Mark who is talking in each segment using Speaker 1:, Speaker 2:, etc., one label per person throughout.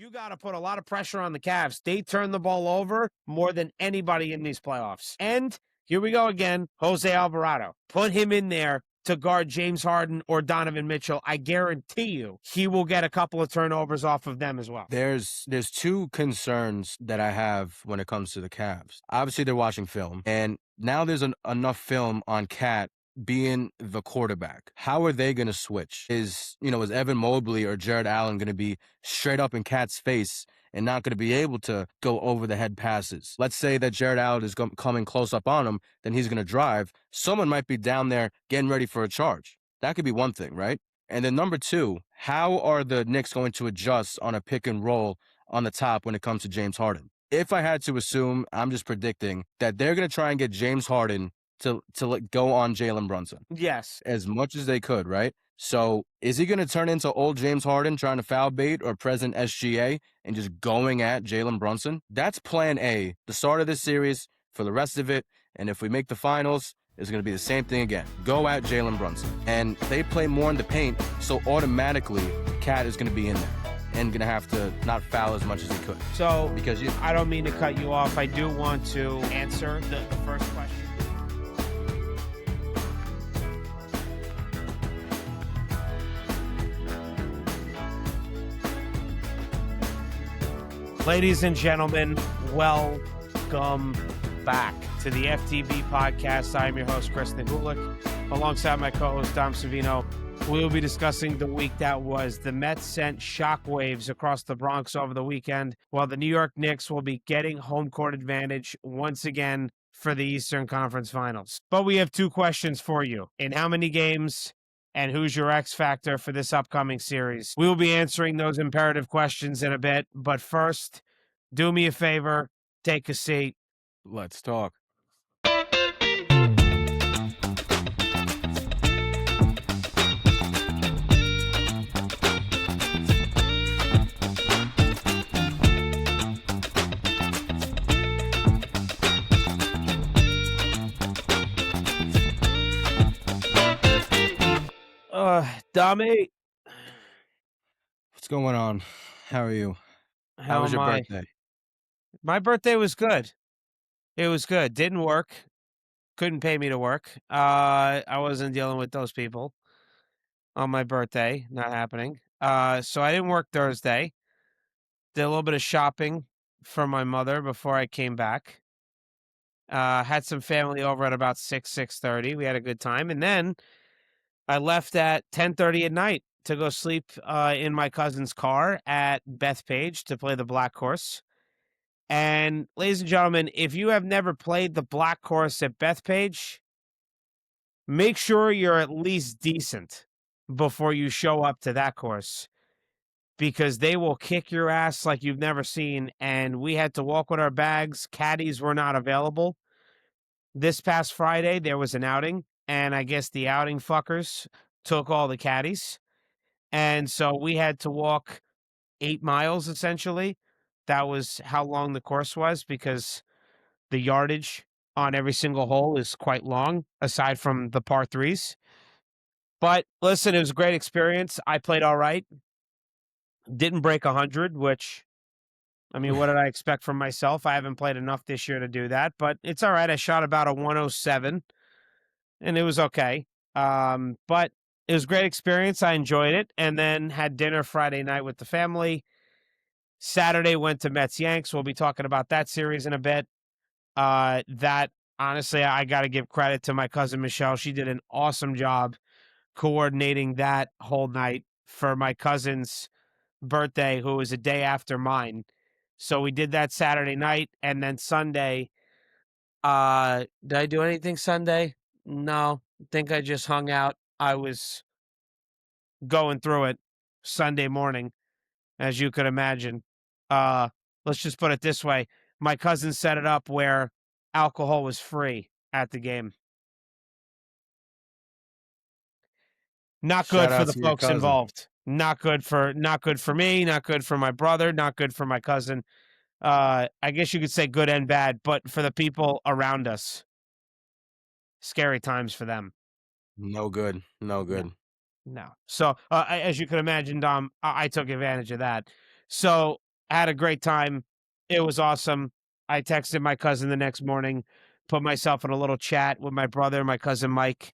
Speaker 1: You got to put a lot of pressure on the Cavs. They turn the ball over more than anybody in these playoffs. And here we go again, Jose Alvarado. Put him in there to guard James Harden or Donovan Mitchell. I guarantee you he will get a couple of turnovers off of them as well.
Speaker 2: There's two concerns that I have when it comes to the Cavs. Obviously, they're watching film, and now there's enough film on Cat being the quarterback. How are they going to switch? Is Evan Mobley or Jared Allen going to be straight up in Cat's face and not going to be able to go over the head passes? Let's say that Jared Allen is coming close up on him, then he's going to drive. Someone might be down there getting ready for a charge. That could be one thing, right? And then number two, how are the Knicks going to adjust on a pick and roll on the top when it comes to James Harden? If I had to assume, I'm just predicting that they're going to try and get James Harden to go on Jalen Brunson.
Speaker 1: Yes.
Speaker 2: As much as they could, right? So is he going to turn into old James Harden trying to foul bait or present SGA and just going at Jalen Brunson? That's plan A, the start of this series for the rest of it. And if we make the finals, it's going to be the same thing again. Go at Jalen Brunson. And they play more in the paint, so automatically Cat is going to be in there and going to have to not foul as much as he could.
Speaker 1: So because I don't mean to cut you off. I do want to answer the first question. Ladies and gentlemen, welcome back to the FTB podcast. I'm your host, Chris Nagulik, alongside my co-host, Dom Savino. We will be discussing the week that was. The Mets sent shockwaves across the Bronx over the weekend, while the New York Knicks will be getting home court advantage once again for the Eastern Conference Finals. But we have two questions for you. In how many games and who's your X factor for this upcoming series? We will be answering those imperative questions in a bit, but first, do me a favor, take a seat.
Speaker 2: Let's talk.
Speaker 1: Dami.
Speaker 2: What's going on? How are you? How was your birthday?
Speaker 1: My birthday was good. It was good. Didn't work. Couldn't pay me to work. I wasn't dealing with those people on my birthday. Not happening. So I didn't work Thursday. Did a little bit of shopping for my mother before I came back. Had some family over at about 6:30. We had a good time. And then I left at 10:30 at night to go sleep in my cousin's car at Bethpage to play the black course. And ladies and gentlemen, if you have never played the black course at Bethpage, make sure you're at least decent before you show up to that course, because they will kick your ass like you've never seen. And we had to walk with our bags. Caddies were not available. This past Friday, there was an outing, and I guess the outing fuckers took all the caddies. And so we had to walk 8 miles, essentially. That was how long the course was, because the yardage on every single hole is quite long, aside from the par threes. But listen, it was a great experience. I played all right. Didn't break 100, which, I mean, what did I expect from myself? I haven't played enough this year to do that, but it's all right. I shot about a 107, and it was okay. But it was a great experience. I enjoyed it, and then had dinner Friday night with the family. Saturday went to Mets Yanks. We'll be talking about that series in a bit. That, honestly, I got to give credit to my cousin Michelle. She did an awesome job coordinating that whole night for my cousin's birthday, who was a day after mine. So we did that Saturday night, and then Sunday. Did I do anything Sunday? No, I think I just hung out. I was going through it Sunday morning, as you could imagine. Let's just put it this way. My cousin set it up where alcohol was free at the game. Not good for the folks involved. Not good for me, not good for my brother, not good for my cousin. I guess you could say good and bad, but for the people around us, scary times for them.
Speaker 2: No good.
Speaker 1: No. So, as you can imagine, Dom, I took advantage of that. So I had a great time. It was awesome. I texted my cousin the next morning, put myself in a little chat with my brother, my cousin Mike,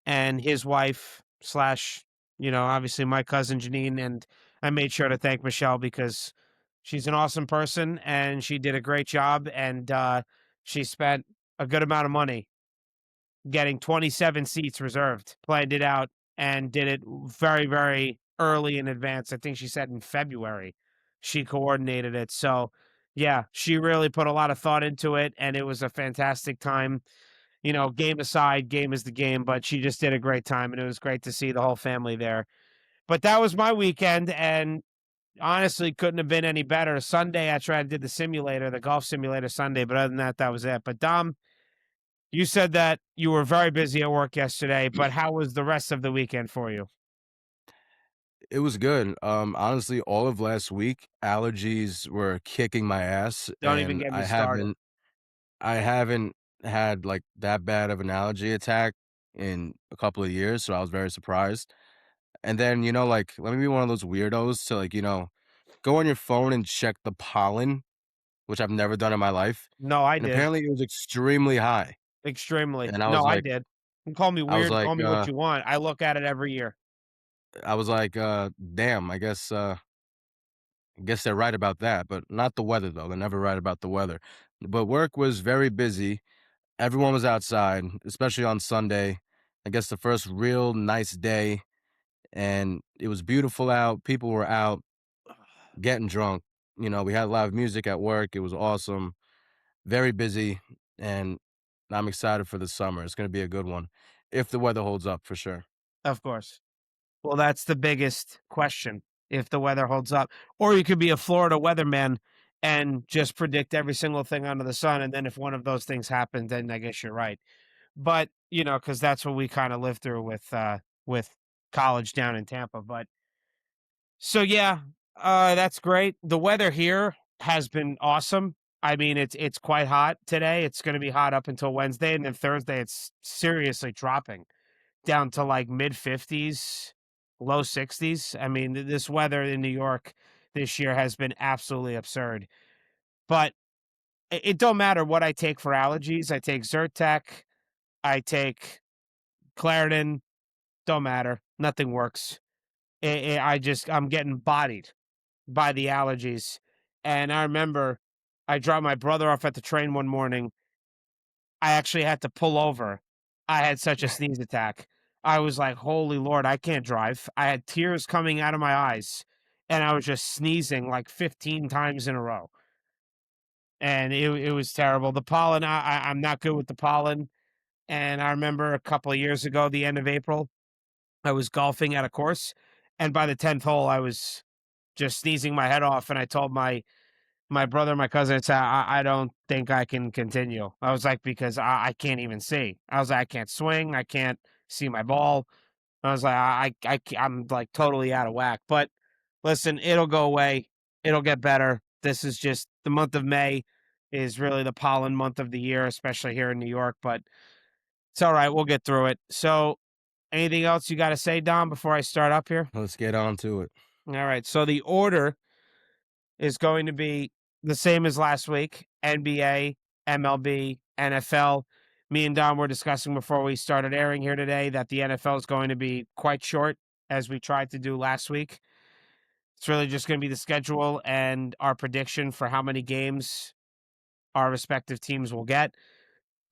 Speaker 1: and his wife slash, obviously my cousin Janine. And I made sure to thank Michelle because she's an awesome person and she did a great job. And she spent a good amount of money getting 27 seats reserved, planned it out, and did it very, very early in advance. I think she said in February she coordinated it. So, yeah, she really put a lot of thought into it, and it was a fantastic time. Game aside, game is the game, but she just did a great time, and it was great to see the whole family there. But that was my weekend, and honestly, couldn't have been any better. Sunday, I tried to do the simulator, the golf simulator Sunday, but other than that, that was it. But Dom, you said that you were very busy at work yesterday, but how was the rest of the weekend for you?
Speaker 2: It was good. Honestly, all of last week, allergies were kicking my ass,
Speaker 1: Don't even
Speaker 2: and
Speaker 1: get me
Speaker 2: I
Speaker 1: started.
Speaker 2: haven't I haven't had like that bad of an allergy attack in a couple of years, so I was very surprised. And then, like, let me be one of those weirdos to like, go on your phone and check the pollen, which I've never done in my life.
Speaker 1: No, I
Speaker 2: And
Speaker 1: did.
Speaker 2: apparently it was extremely high.
Speaker 1: Extremely.
Speaker 2: And
Speaker 1: No, I did. You call me
Speaker 2: I was
Speaker 1: weird,
Speaker 2: like,
Speaker 1: call me what you want. I look at it every year.
Speaker 2: damn, I guess they're right about that, but not the weather though. They're never right about the weather. But work was very busy. Everyone was outside, especially on Sunday. I guess the first real nice day, and it was beautiful out. People were out getting drunk. We had live music at work. It was awesome. Very busy, and I'm excited for the summer. It's going to be a good one if the weather holds up for sure.
Speaker 1: Of course. Well, that's the biggest question, if the weather holds up. Or you could be a Florida weatherman and just predict every single thing under the sun, and then if one of those things happens, then I guess you're right. But, because that's what we kinda lived through with college down in Tampa. But so yeah, that's great. The weather here has been awesome. I mean, it's quite hot today. It's going to be hot up until Wednesday, and then Thursday it's seriously dropping down to like mid 50s, low 60s. I mean, this weather in New York this year has been absolutely absurd. But it don't matter what I take for allergies. I take Zyrtec, I take Claritin. Don't matter. Nothing works. I'm getting bodied by the allergies. And I remember I dropped my brother off at the train one morning. I actually had to pull over. I had such a sneeze attack. I was like, "Holy Lord, I can't drive." I had tears coming out of my eyes, and I was just sneezing like 15 times in a row. And it was terrible. The pollen, I'm not good with the pollen. And I remember a couple of years ago, the end of April, I was golfing at a course, and by the 10th hole, I was just sneezing my head off, and I told my brother, my cousin, it's I don't think I can continue. I was like, because I can't even see. I was like, I can't swing, I can't see my ball. I was like, I'm like totally out of whack. But listen, it'll go away. It'll get better. This is just the month of May is really the pollen month of the year, especially here in New York. But it's all right. We'll get through it. So, anything else you got to say, Dom, before I start up here?
Speaker 2: Let's get on to it.
Speaker 1: All right. So the order is going to be the same as last week: NBA, MLB, NFL. Me and Don were discussing before we started airing here today that the NFL is going to be quite short, as we tried to do last week. It's really just going to be the schedule and our prediction for how many games our respective teams will get.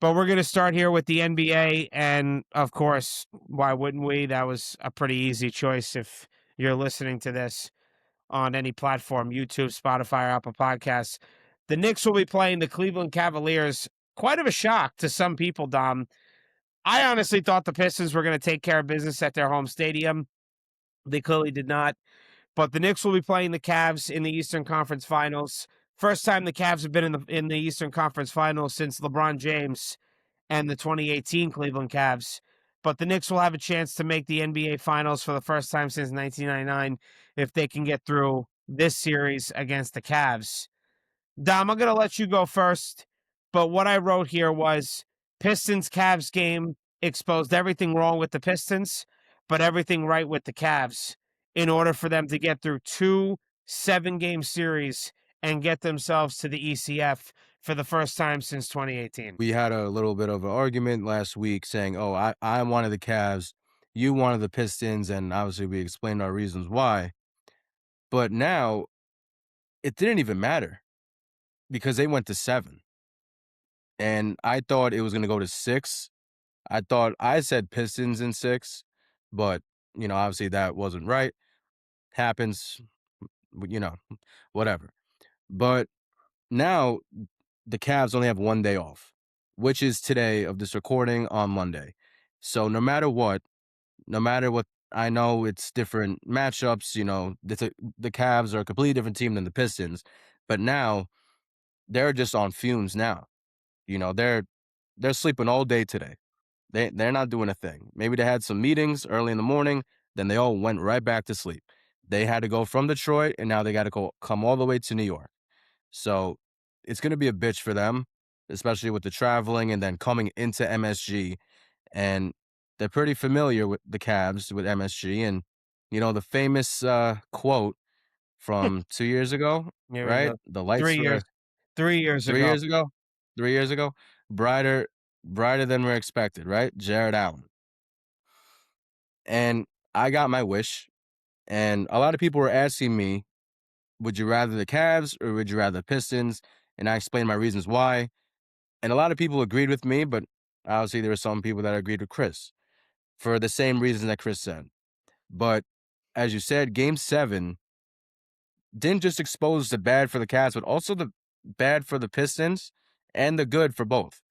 Speaker 1: But we're going to start here with the NBA. And of course, why wouldn't we? That was a pretty easy choice if you're listening to this on any platform, YouTube, Spotify, or Apple Podcasts. The Knicks will be playing the Cleveland Cavaliers. Quite of a shock to some people, Dom. I honestly thought the Pistons were going to take care of business at their home stadium. They clearly did not. But the Knicks will be playing the Cavs in the Eastern Conference Finals. First time the Cavs have been in the Eastern Conference Finals since LeBron James and the 2018 Cleveland Cavs. But the Knicks will have a chance to make the NBA Finals for the first time since 1999 if they can get through this series against the Cavs. Dom, I'm going to let you go first. But what I wrote here was Pistons Cavs game exposed everything wrong with the Pistons, but everything right with the Cavs in order for them to get through two 7-game series and get themselves to the ECF for the first time since 2018.
Speaker 2: We had a little bit of an argument last week saying, "Oh, I wanted the Cavs, you wanted the Pistons," and obviously we explained our reasons why. But now it didn't even matter because they went to 7, and I thought it was gonna go to 6. I said Pistons in 6, but, obviously that wasn't right. Happens, you know, whatever. But now the Cavs only have 1 day off, which is today of this recording on Monday. So no matter what, I know it's different matchups, the Cavs are a completely different team than the Pistons, but now they're just on fumes now. They're sleeping all day today. They're not doing a thing. Maybe they had some meetings early in the morning, then they all went right back to sleep. They had to go from Detroit and now they got to come all the way to New York. So it's going to be a bitch for them, especially with the traveling and then coming into MSG. And they're pretty familiar with the Cavs with MSG. And, the famous quote from 2 years ago,
Speaker 1: Here we
Speaker 2: right?
Speaker 1: go.
Speaker 2: The lights
Speaker 1: 3 years.
Speaker 2: were
Speaker 1: 3 years
Speaker 2: 3
Speaker 1: ago.
Speaker 2: years ago, 3 years ago, brighter than we're expected, right? Jared Allen. And I got my wish. And a lot of people were asking me, would you rather the Cavs or would you rather the Pistons? And I explained my reasons why. And a lot of people agreed with me, but obviously there were some people that agreed with Chris for the same reasons that Chris said. But as you said, game 7 didn't just expose the bad for the Cavs, but also the bad for the Pistons and the good for both.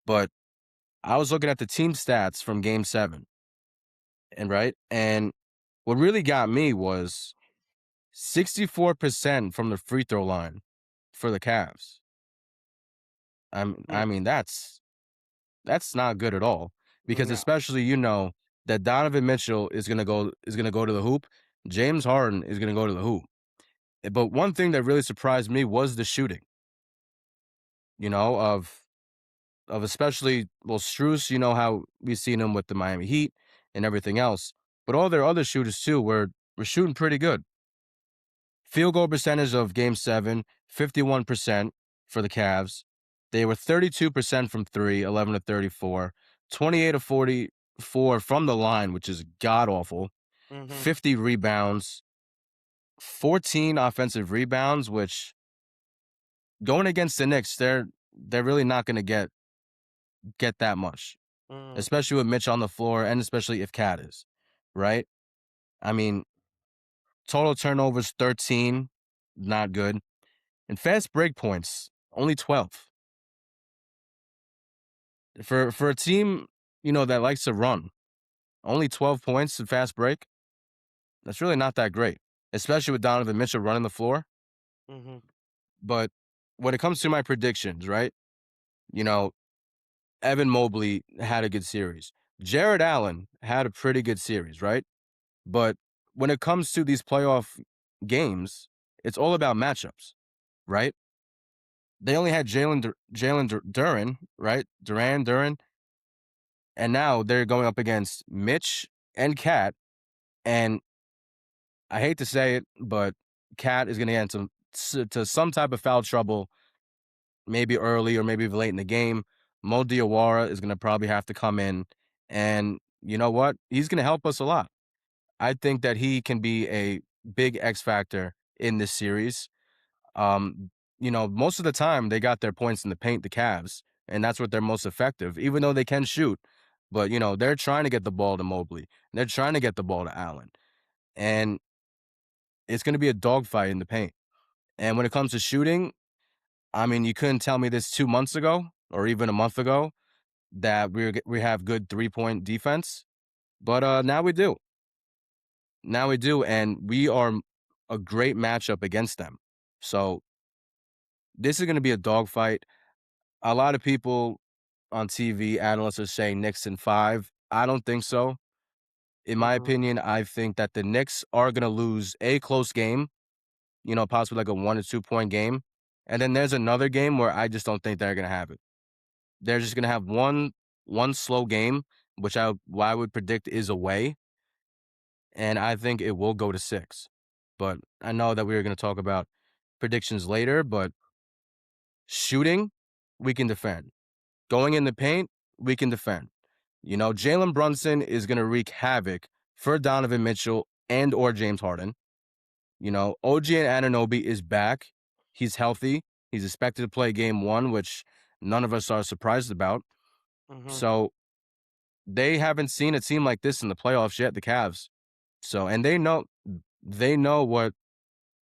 Speaker 2: But I was looking at the team stats from game 7, and what really got me was 64% from the free throw line for the Cavs. I
Speaker 1: Mm,
Speaker 2: mean, that's not good at all because
Speaker 1: no.
Speaker 2: especially that Donovan Mitchell is gonna go to the hoop. James Harden is gonna go to the hoop. But one thing that really surprised me was the shooting. Of especially Strus. You know how we've seen him with the Miami Heat and everything else. But all their other shooters too were shooting pretty good. Field goal percentage of Game 7, 51% for the Cavs. They were 32% from three, 11 to 34, 28 to 44 from the line, which is god awful.
Speaker 1: Mhm.
Speaker 2: 50 rebounds, 14 offensive rebounds, which going against the Knicks, they're really not going to get that much,
Speaker 1: Mhm.
Speaker 2: especially with Mitch on the floor, and especially if Cat is right. I mean, total turnovers 13, not good, and fast break points only 12. For a team, that likes to run, only 12 points in fast break, that's really not that great, especially with Donovan Mitchell running the floor.
Speaker 1: Mhm.
Speaker 2: But when it comes to my predictions, right? You know, Evan Mobley had a good series. Jared Allen had a pretty good series, right? But when it comes to these playoff games, it's all about matchups, right? They only had Duran, right? Duran, and now they're going up against Mitch and Cat. And I hate to say it, but Cat is going to get into some type of foul trouble, maybe early or maybe late in the game. Mo Diawara is going to probably have to come in, and you know what? He's going to help us a lot. I think that he can be a big X factor in this series. Most of the time they got their points in the paint, the Cavs, and that's what they're most effective, even though they can shoot. But, they're trying to get the ball to Mobley. They're trying to get the ball to Allen. And it's going to be a dogfight in the paint. And when it comes to shooting, I mean, you couldn't tell me this 2 months ago or even a month ago that we have good 3-point defense. But now we do. Now we do. And we are a great matchup against them. So this is going to be a dogfight. A lot of people on TV, analysts are saying Knicks in 5. I don't think so. In my
Speaker 1: Mhm.
Speaker 2: opinion, I think that the Knicks are going to lose a close game, possibly like a 1 or 2 point game. And then there's another game where I just don't think they're going to have it. They're just going to have one slow game, which I would predict is away, and I think it will go to 6. But I know that we were going to talk about predictions later, but shooting, we can defend. Going in the paint, we can defend. Jalen Brunson is going to wreak havoc for Donovan Mitchell and or James Harden. OG and Anunoby is back. He's healthy. He's expected to play game 1, which none of us are surprised about.
Speaker 1: Mhm.
Speaker 2: So they haven't seen it seem like this in the playoffs yet, the Cavs. So, and they know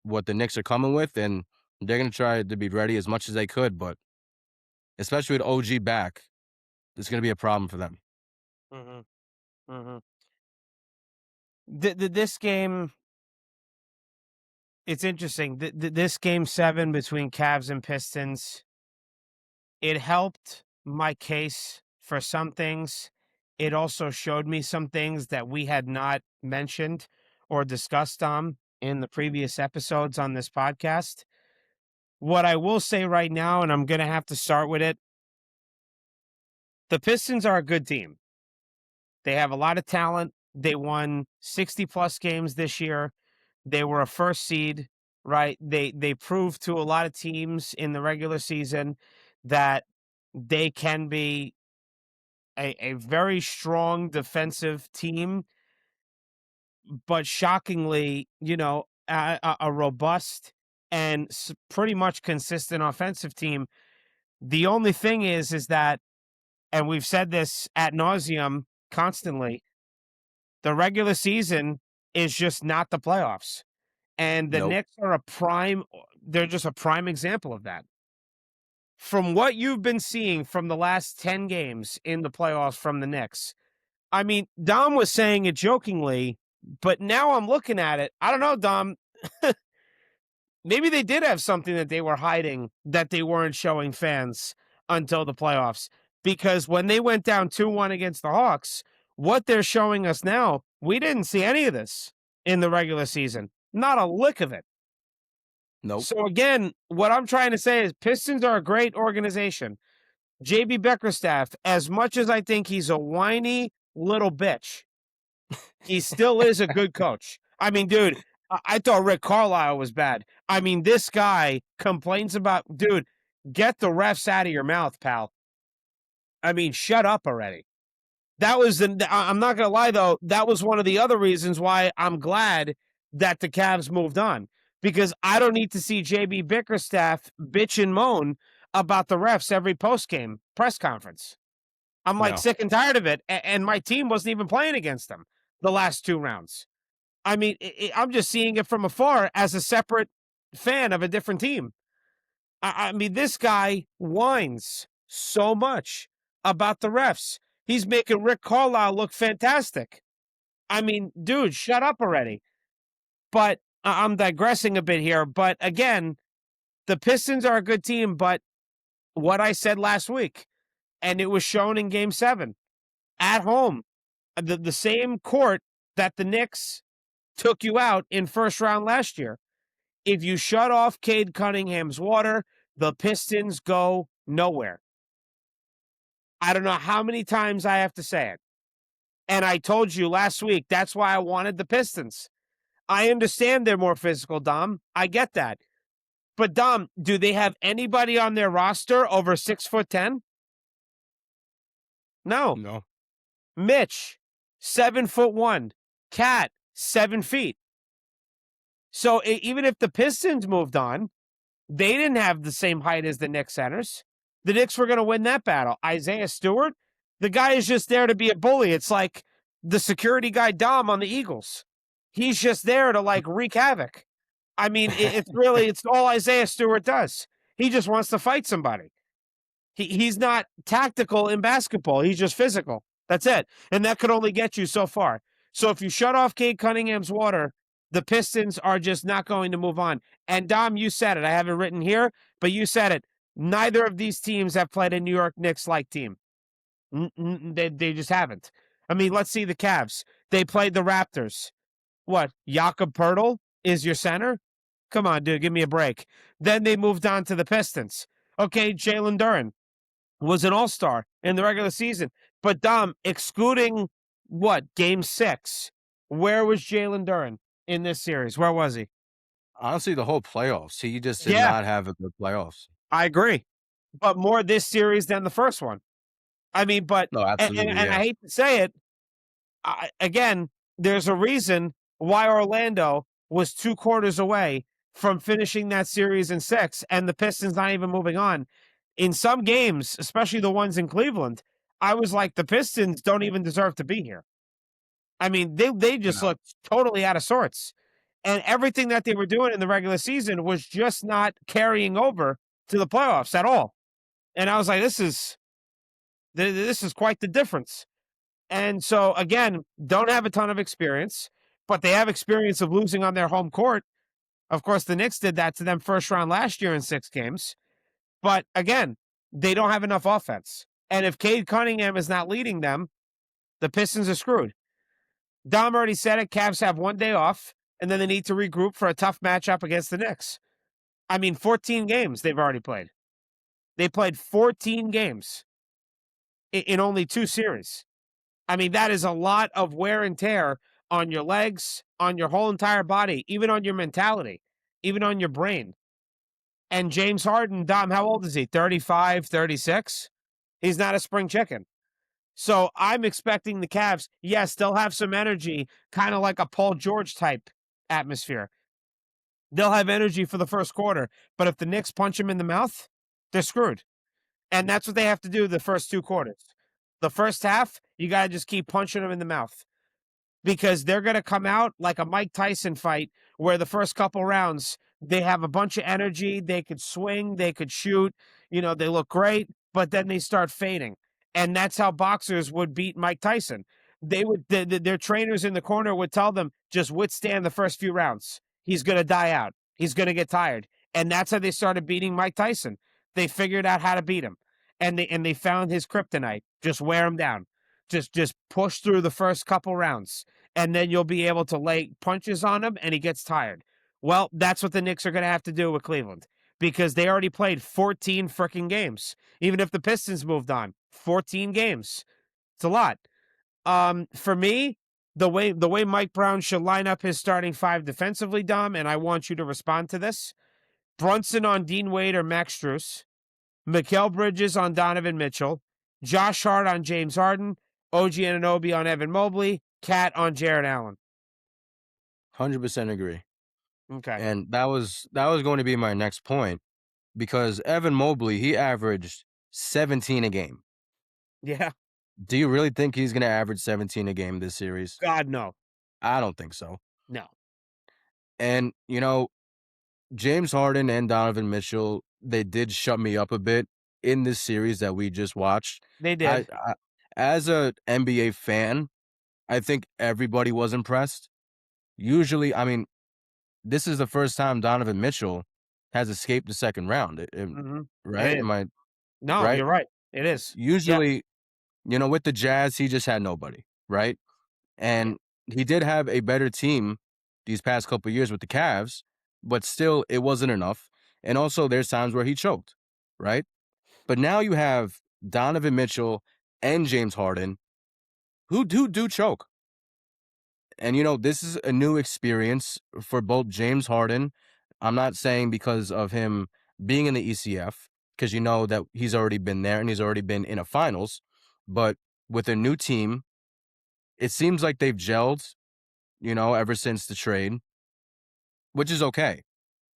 Speaker 2: what the Knicks are coming with, and they're going to try to be ready as much as they could, but especially with OG back, it's going to be a problem for them.
Speaker 1: Mhm. Mhm. This game, it's interesting. This game 7 between Cavs and Pistons, it helped my case for some things. It also showed me some things that we had not mentioned or discussed on in the previous episodes on this podcast. What I will say right now, and I'm going to have to start with it, the Pistons are a good team. They have a lot of talent. They won 60 plus games this year. They were a first seed, right? They proved to a lot of teams in the regular season that they can be a very strong defensive team, but shockingly, a robust and pretty much consistent offensive team. The only thing is that, and we've said this ad nauseum constantly, the regular season is just not the playoffs. And the
Speaker 2: Nope.
Speaker 1: Knicks are they're just a prime example of that. From what you've been seeing from the last 10 games in the playoffs from the Knicks, I mean, Dom was saying it jokingly, but now I'm looking at it. I don't know, Dom. Maybe they did have something that they were hiding that they weren't showing fans until the playoffs. Because when they went down 2-1 against the Hawks, what they're showing us now, we didn't see any of this in the regular season. Not a lick of it.
Speaker 2: Nope.
Speaker 1: So again, what I'm trying to say is Pistons are a great organization. JB Beckerstaff, as much as I think he's a whiny little bitch, he still is a good coach. I mean, dude, I thought Rick Carlisle was bad. I mean, this guy complains about, dude, get the refs out of your mouth, pal. I mean, shut up already. I'm not going to lie, though, that was one of the other reasons why I'm glad that the Cavs moved on, because I don't need to see JB Bickerstaff bitch and moan about the refs every post-game press conference. I'm like
Speaker 2: No.
Speaker 1: sick and tired of it, and my team wasn't even playing against them the last 2 rounds. I mean, I'm just seeing it from afar as a separate fan of a different team. I mean, this guy whines so much about the refs. He's making Rick Carlisle look fantastic. I mean, dude, shut up already. But I'm digressing a bit here. But again, the Pistons are a good team. But what I said last week, and it was shown in game 7 at home, the same court that the Knicks took you out in first round last year. If you shut off Cade Cunningham's water, the Pistons go nowhere. I don't know how many times I have to say it. And I told you last week, that's why I wanted the Pistons. I understand they're more physical, Dom. I get that. But, Dom, do they have anybody on their roster over 6'10"? No.
Speaker 2: No.
Speaker 1: Mitch, 7'1". Cat, 7 feet. So even if the Pistons moved on, they didn't have the same height as the Knicks centers. The Knicks were going to win that battle. Isaiah Stewart, the guy is just there to be a bully. It's like the security guy Dom on the Eagles. He's just there to like wreak havoc. I mean, it's all Isaiah Stewart does. He just wants to fight somebody. He's not tactical in basketball. He's just physical. That's it. And that could only get you so far. So if you shut off Cade Cunningham's water, the Pistons are just not going to move on. And Dom, you said it. I have it written here, but you said it. Neither of these teams have played a New York Knicks-like team. They just haven't. I mean, let's see the Cavs. They played the Raptors. What? Jakob Poeltl is your center? Come on, dude, give me a break. Then they moved on to the Pistons. Okay, Jalen Duren was an all-star in the regular season. But, Dom, excluding what, game 6, where was Jalen Duren in this series? Where was he?
Speaker 2: Honestly, the whole playoffs, he just did
Speaker 1: Yeah,
Speaker 2: not have a good playoffs.
Speaker 1: I agree, but more this series than the first one. I mean, but
Speaker 2: No, absolutely,
Speaker 1: and I
Speaker 2: yeah.
Speaker 1: hate to say it, again, there's a reason why Orlando was 2 quarters away from finishing that series in 6, and the Pistons not even moving on. In some games, especially the ones in Cleveland, I was like, "The Pistons don't even deserve to be here." I mean, they just
Speaker 2: No.
Speaker 1: looked totally out of sorts, and everything that they were doing in the regular season was just not carrying over to the playoffs at all, and I was like, this is quite the difference." And so again, don't have a ton of experience, but they have experience of losing on their home court. Of course, the Knicks did that to them first round last year in 6 games. But again, they don't have enough offense. And if Cade Cunningham is not leading them, the Pistons are screwed. Dom already said it. Cavs have 1 day off, and then they need to regroup for a tough matchup against the Knicks. I mean, 14 games they've already played. They played 14 games in only 2 series. I mean, that is a lot of wear and tear on your legs, on your whole entire body, even on your mentality, even on your brain. And James Harden, Dom, how old is he? 35, 36. He's not a spring chicken. So I'm expecting the Cavs, yes, they'll have some energy, kind of like a Paul George type atmosphere. They'll have energy for the first quarter, but if the Knicks punch them in the mouth, they're screwed. And that's what they have to do the first 2 quarters. The first half, you got to just keep punching them in the mouth because they're going to come out like a Mike Tyson fight where the first couple rounds they have a bunch of energy, they could swing, they could shoot, they look great, but then they start fading. And that's how boxers would beat Mike Tyson. They would their trainers in the corner would tell them just withstand the first few rounds. He's going to die out. He's going to get tired. And that's how they started beating Mike Tyson. They figured out how to beat him. And they found his kryptonite. Just wear him down. Just push through the first couple rounds and then you'll be able to lay punches on him and he gets tired. Well, that's what the Knicks are going to have to do with Cleveland because they already played 14 freaking games. Even if the Pistons moved on, 14 games. It's a lot. For me, the way Mike Brown should line up his starting five defensively, Dom, and I want you to respond to this. Brunson on Dean Wade or Max Strus, Mikal Bridges on Donovan Mitchell, Josh Hart on James Harden, OG Anunoby on Evan Mobley, Cat on Jared Allen.
Speaker 2: 100% agree.
Speaker 1: Okay.
Speaker 2: And that was going to be my next point because Evan Mobley, he averaged 17 a game.
Speaker 1: Yeah.
Speaker 2: Do you really think he's going to average 17 a game this series?
Speaker 1: God, no.
Speaker 2: I don't think so.
Speaker 1: No.
Speaker 2: And, James Harden and Donovan Mitchell, they did shut me up a bit in this series that we just watched.
Speaker 1: They
Speaker 2: I,
Speaker 1: did.
Speaker 2: I as a NBA fan, I think everybody was impressed. Usually, I mean, this is the first time Donovan Mitchell has escaped the second round,
Speaker 1: Mhm.
Speaker 2: right?
Speaker 1: It is.
Speaker 2: Am I
Speaker 1: No,
Speaker 2: right?
Speaker 1: you're right. It is. Yeah.
Speaker 2: Usually, with the Jazz, he just had nobody, right?
Speaker 1: Yeah.
Speaker 2: And he did have a better team these past couple years with the Cavs, but still, it wasn't enough. And also, there's times where he choked, right? But now you have Donovan Mitchell and James Harden who do choke. And this is a new experience for both James Harden. I'm not saying because of him being in the ECF, because you know that he's already been there and he's already been in a finals. But with a new team, it seems like they've gelled, ever since the trade, which is okay.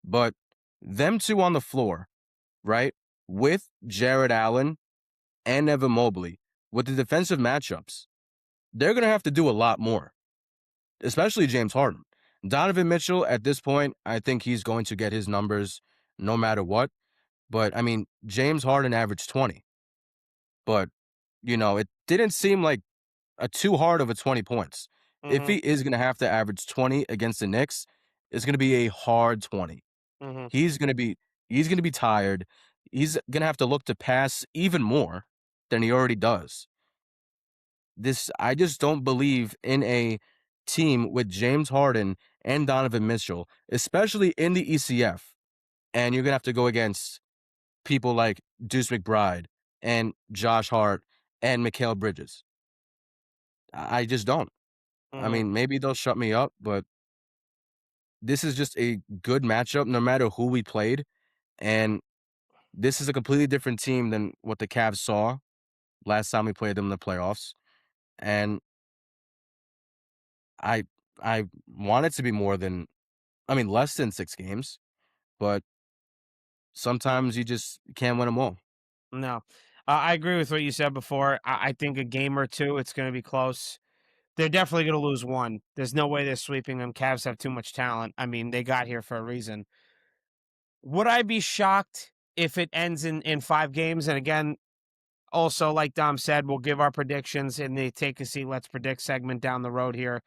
Speaker 2: But them two on the floor, right? With Jared Allen and Evan Mobley, with the defensive matchups, they're going to have to do a lot more, especially James Harden. Donovan Mitchell, at this point, I think he's going to get his numbers no matter what. But I mean, James Harden averaged 20. But, it didn't seem like too hard of a 20 points. If
Speaker 1: Mhm.
Speaker 2: he is going to have to average 20 against the Knicks, it's going to be a hard 20.
Speaker 1: Mhm.
Speaker 2: He's going to be he's going to be tired. He's going to have to look to pass even more than he already does. I just don't believe in a team with James Harden and Donovan Mitchell, especially in the ECF. And you're gonna have to go against people like Deuce McBride and Josh Hart and Mikal Bridges. I just don't. I
Speaker 1: Mhm.
Speaker 2: mean, maybe they'll shut me up, but this is just a good matchup no matter who we played, and this is a completely different team than what the Cavs saw last time we played them in the playoffs, and I I want it to be more than I mean, less than 6 games, but sometimes you just can't win them all.
Speaker 1: No, I agree with what you said before. I think a game or two, it's going to be close. They're definitely going to lose one. There's no way they're sweeping them. Cavs have too much talent. I mean, they got here for a reason. Would I be shocked if it ends in 5 games? And again, also like Dom said, we'll give our predictions in the take a seat, let's predict segment down the road here.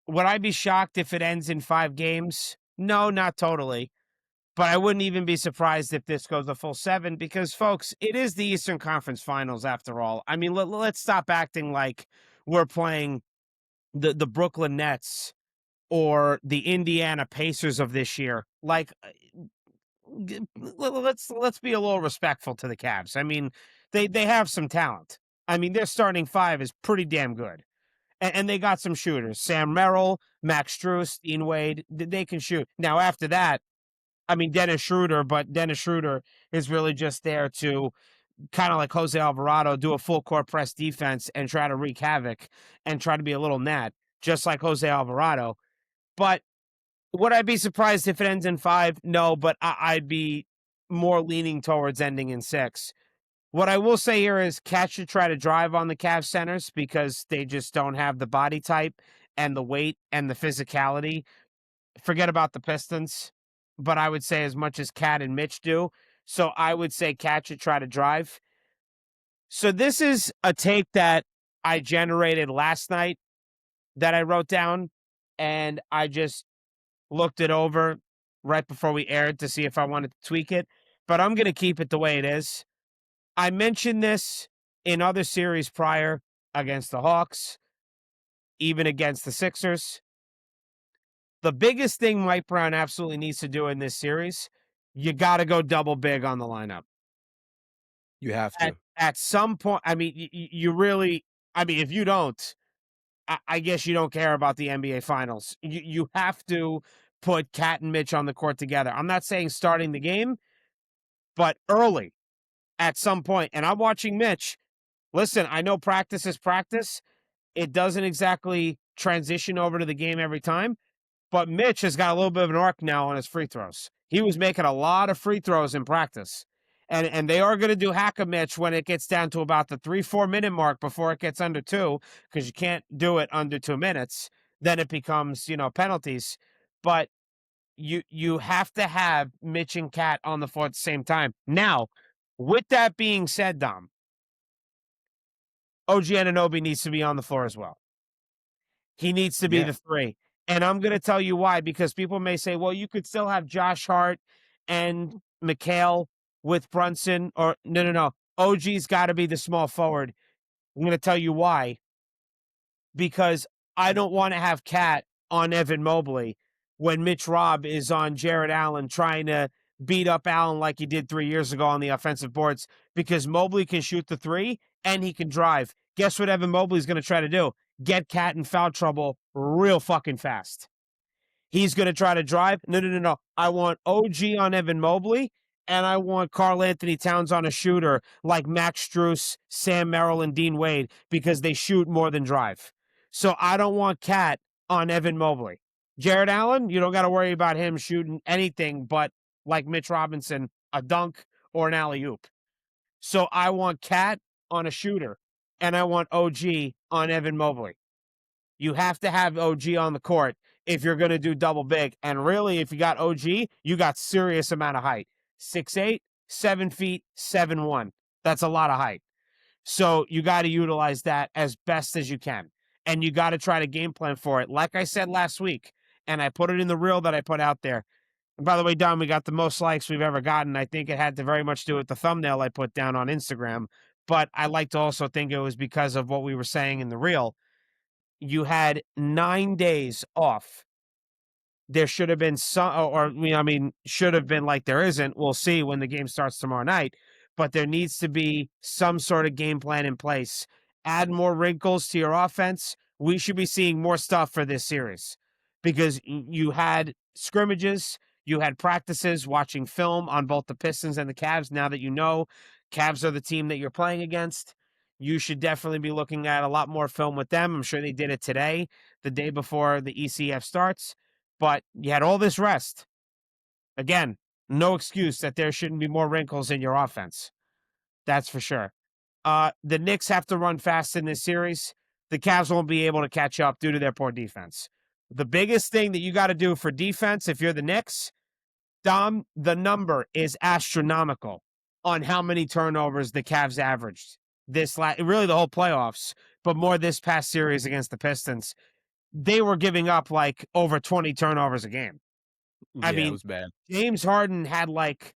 Speaker 1: Would I be shocked if it ends in 5 games? No, not totally. But I wouldn't even be surprised if this goes a full 7 because, folks, it is the Eastern Conference Finals after all. I mean, let's stop acting like we're playing the Brooklyn Nets or the Indiana Pacers of this year. Like, let's be a little respectful to the Cavs. I mean, they have some talent. I mean, their starting five is pretty damn good, and they got some shooters: Sam Merrill, Max Strus, Dean Wade. They can shoot. Now after that, I mean, Dennis Schroeder, but Dennis Schroeder is really just there to kind of like Jose Alvarado do a full court press defense and try to wreak havoc and try to be a little gnat, just like Jose Alvarado. But would I be surprised if it ends in 5? No, but I'd be more leaning towards ending in 6. What I will say here is Cat should try to drive on the Cavs centers because they just don't have the body type and the weight and the physicality. Forget about the Pistons, but I would say as much as Cat and Mitch do. So I would say Cat should try to drive. So this is a take that I generated last night that I wrote down, and I just looked it over right before we aired to see if I wanted to tweak it, but I'm going to keep it the way it is. I mentioned this in other series prior against the Hawks, even against the Sixers. The biggest thing Mike Brown absolutely needs to do in this series, you got to go double big on the lineup.
Speaker 2: You have
Speaker 1: At
Speaker 2: to.
Speaker 1: at some point, I mean, you really, I mean, if you don't, I guess you don't care about the NBA Finals. You have to put Cat and Mitch on the court together. I'm not saying starting the game, but early at some point. And I'm watching Mitch. Listen, I know practice is practice. It doesn't exactly transition over to the game every time, but Mitch has got a little bit of an arc now on his free throws. He was making a lot of free throws in practice. And they are going to do hack a Mitch when it gets down to about the 3-4 minute mark before it gets under 2, because you can't do it under 2 minutes. Then it becomes, penalties. But you have to have Mitch and Cat on the floor at the same time. Now, with that being said, Dom, OG Anunoby needs to be on the floor as well. He needs to be
Speaker 2: Yeah.
Speaker 1: the 3. And I'm going to tell you why, because people may say, well, you could still have Josh Hart and McHale with Brunson, or no, no, no. OG's got to be the small forward. I'm going to tell you why, because I don't want to have Cat on Evan Mobley when Mitch Robb is on Jared Allen trying to beat up Allen like he did 3 years ago on the offensive boards, because Mobley can shoot the 3 and he can drive. Guess what Evan Mobley's going to try to do? Get Cat in foul trouble real fucking fast. He's going to try to drive. No, no, no, no. I want OG on Evan Mobley, and I want Karl Anthony Towns on a shooter like Max Strus, Sam Merrill, and Dean Wade, because they shoot more than drive. So I don't want Cat on Evan Mobley. Jared Allen, you don't got to worry about him shooting anything but, like Mitch Robinson, a dunk or an alley oop. So I want Cat on a shooter, and I want OG on Evan Mobley. You have to have OG on the court if you're going to do double big. And really, if you got OG, you got serious amount of height. 6'8", 7 feet, 7'1". That's a lot of height. So you got to utilize that as best as you can. And you got to try to game plan for it. Like I said last week, and I put it in the reel that I put out there. And by the way, Don, we got the most likes we've ever gotten. I think it had to very much do with the thumbnail I put down on Instagram. But I like to also think it was because of what we were saying in the reel. You had 9 days off. There should have been some, or I mean, should have been, like there isn't. We'll see when the game starts tomorrow night. But there needs to be some sort of game plan in place. Add more wrinkles to your offense. We should be seeing more stuff for this series. because you had scrimmages, you had practices, watching film on both the Pistons and the Cavs. Now that you know Cavs are the team that you're playing against, you should definitely be looking at a lot more film with them. I'm sure they did it today, the day before the ECF starts, but you had all this rest. Again, no excuse that there shouldn't be more wrinkles in your offense. That's for sure. The Knicks have to run fast in this series. The Cavs won't be able to catch up due to their poor defense. The biggest thing that you got to do for defense, if you're the Knicks, Dom, the number is astronomical on how many turnovers the Cavs averaged really the whole playoffs, but more this past series against the Pistons. They were giving up like over 20 turnovers a game. I
Speaker 2: Yeah, it
Speaker 1: mean,
Speaker 2: was bad.
Speaker 1: James Harden had like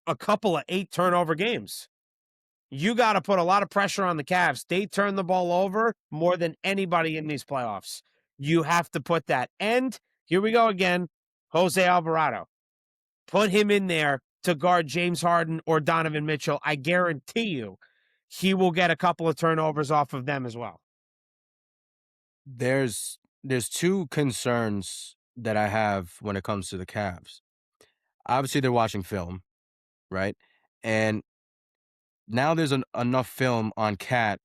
Speaker 1: a couple of 8 turnover games. You got to put a lot of pressure on the Cavs. They turn the ball over more than anybody in these playoffs. You have to put that. And here we go again, Jose Alvarado. Put him in there to guard James Harden or Donovan Mitchell. I guarantee you he will get a couple of turnovers off of them as well.
Speaker 2: There's two concerns that I have when it comes to the Cavs. Obviously, they're watching film, right? And now there's enough film on Cat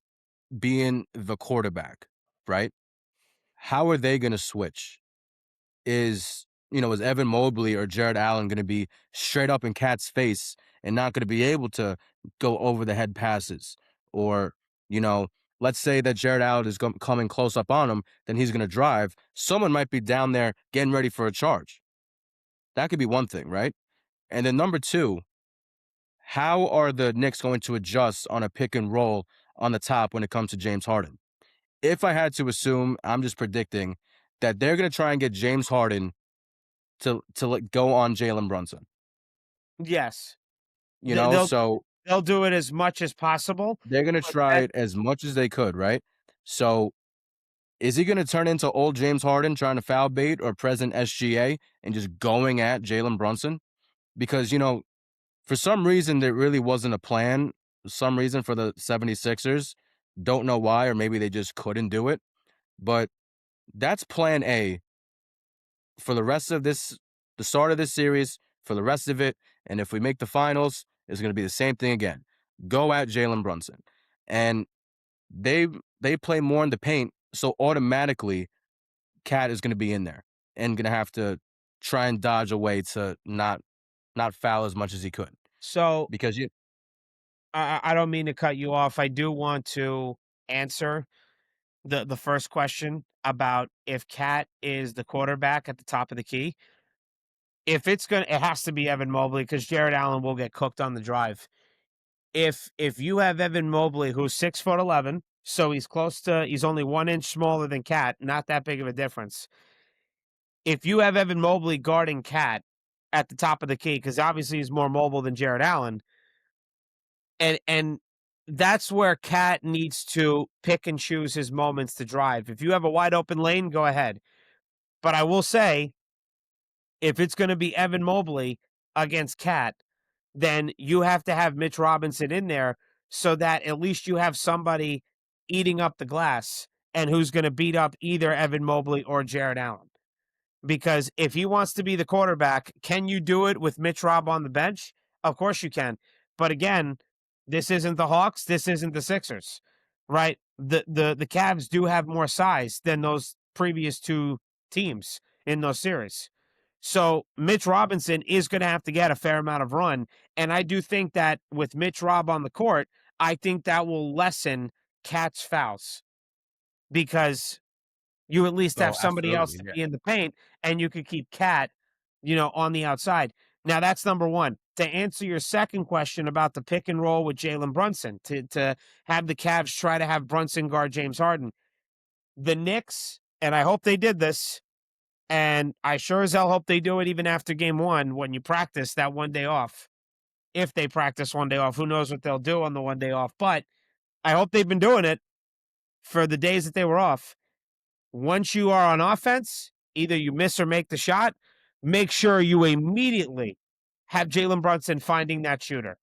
Speaker 2: being the quarterback, right? How are they going to switch? Is Evan Mobley or Jared Allen going to be straight up in Cat's face and not going to be able to go over the head passes? Or, you know, let's say that Jared Allen is coming close up on him, then he's going to drive. Someone might be down there getting ready for a charge. That could be one thing, right? And then number two, how are the Knicks going to adjust on a pick and roll on the top when it comes to James Harden? If I had to assume, I'm just predicting that they're going to try and get James Harden to let go on Jalen Brunson.
Speaker 1: Yes.
Speaker 2: You know,
Speaker 1: They'll
Speaker 2: so
Speaker 1: they'll do it as much as possible.
Speaker 2: they're gonna
Speaker 1: But
Speaker 2: try
Speaker 1: that,
Speaker 2: it as much as they could, right? So is he gonna turn into old James Harden trying to foul bait or present SGA and just going at Jalen Brunson? Because, for some reason there really wasn't a plan, some reason for the 76ers. Don't know why, or maybe they just couldn't do it. But that's plan A for the start of this series, for the rest of it. And if we make the finals, it's going to be the same thing again. Go at Jalen Brunson. And they they play more in the paint, so automatically Cat is going to be in there and going to have to try and dodge away to not foul as much as he could.
Speaker 1: so
Speaker 2: Because
Speaker 1: I don't mean to cut you off. I do want to answer the first question about if Cat is the quarterback at the top of the key. If it has to be Evan Mobley because Jared Allen will get cooked on the drive. If you have Evan Mobley, who's 6'11", so he's only 1 inch smaller than Cat, not that big of a difference. If you have Evan Mobley guarding Cat at the top of the key, because obviously he's more mobile than Jared Allen, and that's where Cat needs to pick and choose his moments to drive. If you have a wide open lane, go ahead. But I will say, if it's going to be Evan Mobley against Cat, then you have to have Mitch Robinson in there so that at least you have somebody eating up the glass and who's going to beat up either Evan Mobley or Jared Allen. Because if he wants to be the quarterback, can you do it with Mitch Rob on the bench? Of course you can. But again, this isn't the Hawks. This isn't the Sixers, right? The Cavs do have more size than those previous two teams in those series. So Mitch Robinson is going to have to get a fair amount of run. And I do think that with Mitch Rob on the court, I think that will lessen Cat's fouls because you at least have
Speaker 2: Oh,
Speaker 1: somebody else
Speaker 2: absolutely,
Speaker 1: to
Speaker 2: yeah.
Speaker 1: be in the paint and you could keep Cat, on the outside. Now that's number one. To answer your second question about the pick and roll with Jalen Brunson, to have the Cavs try to have Brunson guard James Harden, the Knicks, and I hope they did this, and I sure as hell hope they do it even after game one when you practice that one day off. If they practice one day off, who knows what they'll do on the one day off. But I hope they've been doing it for the days that they were off. Once you are on offense, either you miss or make the shot, make sure you immediately have Jalen Brunson finding that shooter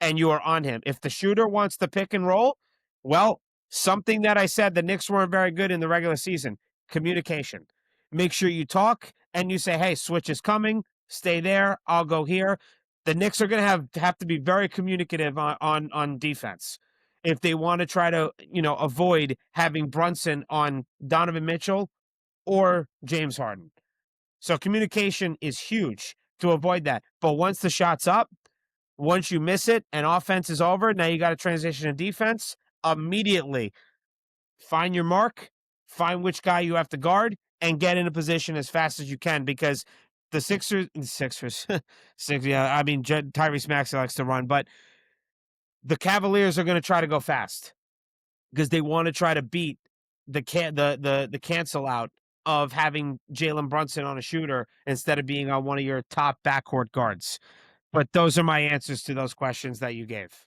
Speaker 1: and you are on him. If the shooter wants to pick and roll, well, something that I said the Knicks weren't very good in the regular season, communication. Make sure you talk and you say, "Hey, switch is coming. Stay there. I'll go here." The Knicks are going to have to be very communicative on defense if they want to try to avoid having Brunson on Donovan Mitchell or James Harden. So communication is huge to avoid that. But once the shot's up, once you miss it and offense is over, now you got to transition to defense immediately. Find your mark, find which guy you have to guard, and get in a position as fast as you can because the Sixers, six, yeah, I mean, Tyrese Maxey likes to run, but the Cavaliers are going to try to go fast because they want to try to beat the cancel out of having Jalen Brunson on a shooter instead of being on one of your top backcourt guards. But those are my answers to those questions that you gave.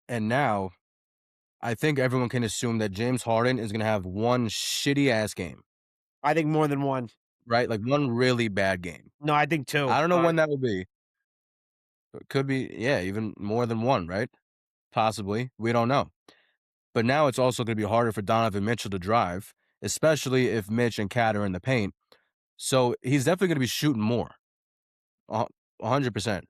Speaker 2: And now I think everyone can assume that James Harden is gonna have one shitty ass game,
Speaker 1: I think more than one.
Speaker 2: right? Like one really bad game.
Speaker 1: No, I think two.
Speaker 2: I don't know when that will be. It could be, yeah, even more than one, right? Possibly. We don't know. But now it's also gonna be harder for Donovan Mitchell to drive, especially if Mitch and Cat are in the paint. So he's definitely gonna be shooting more. 100%.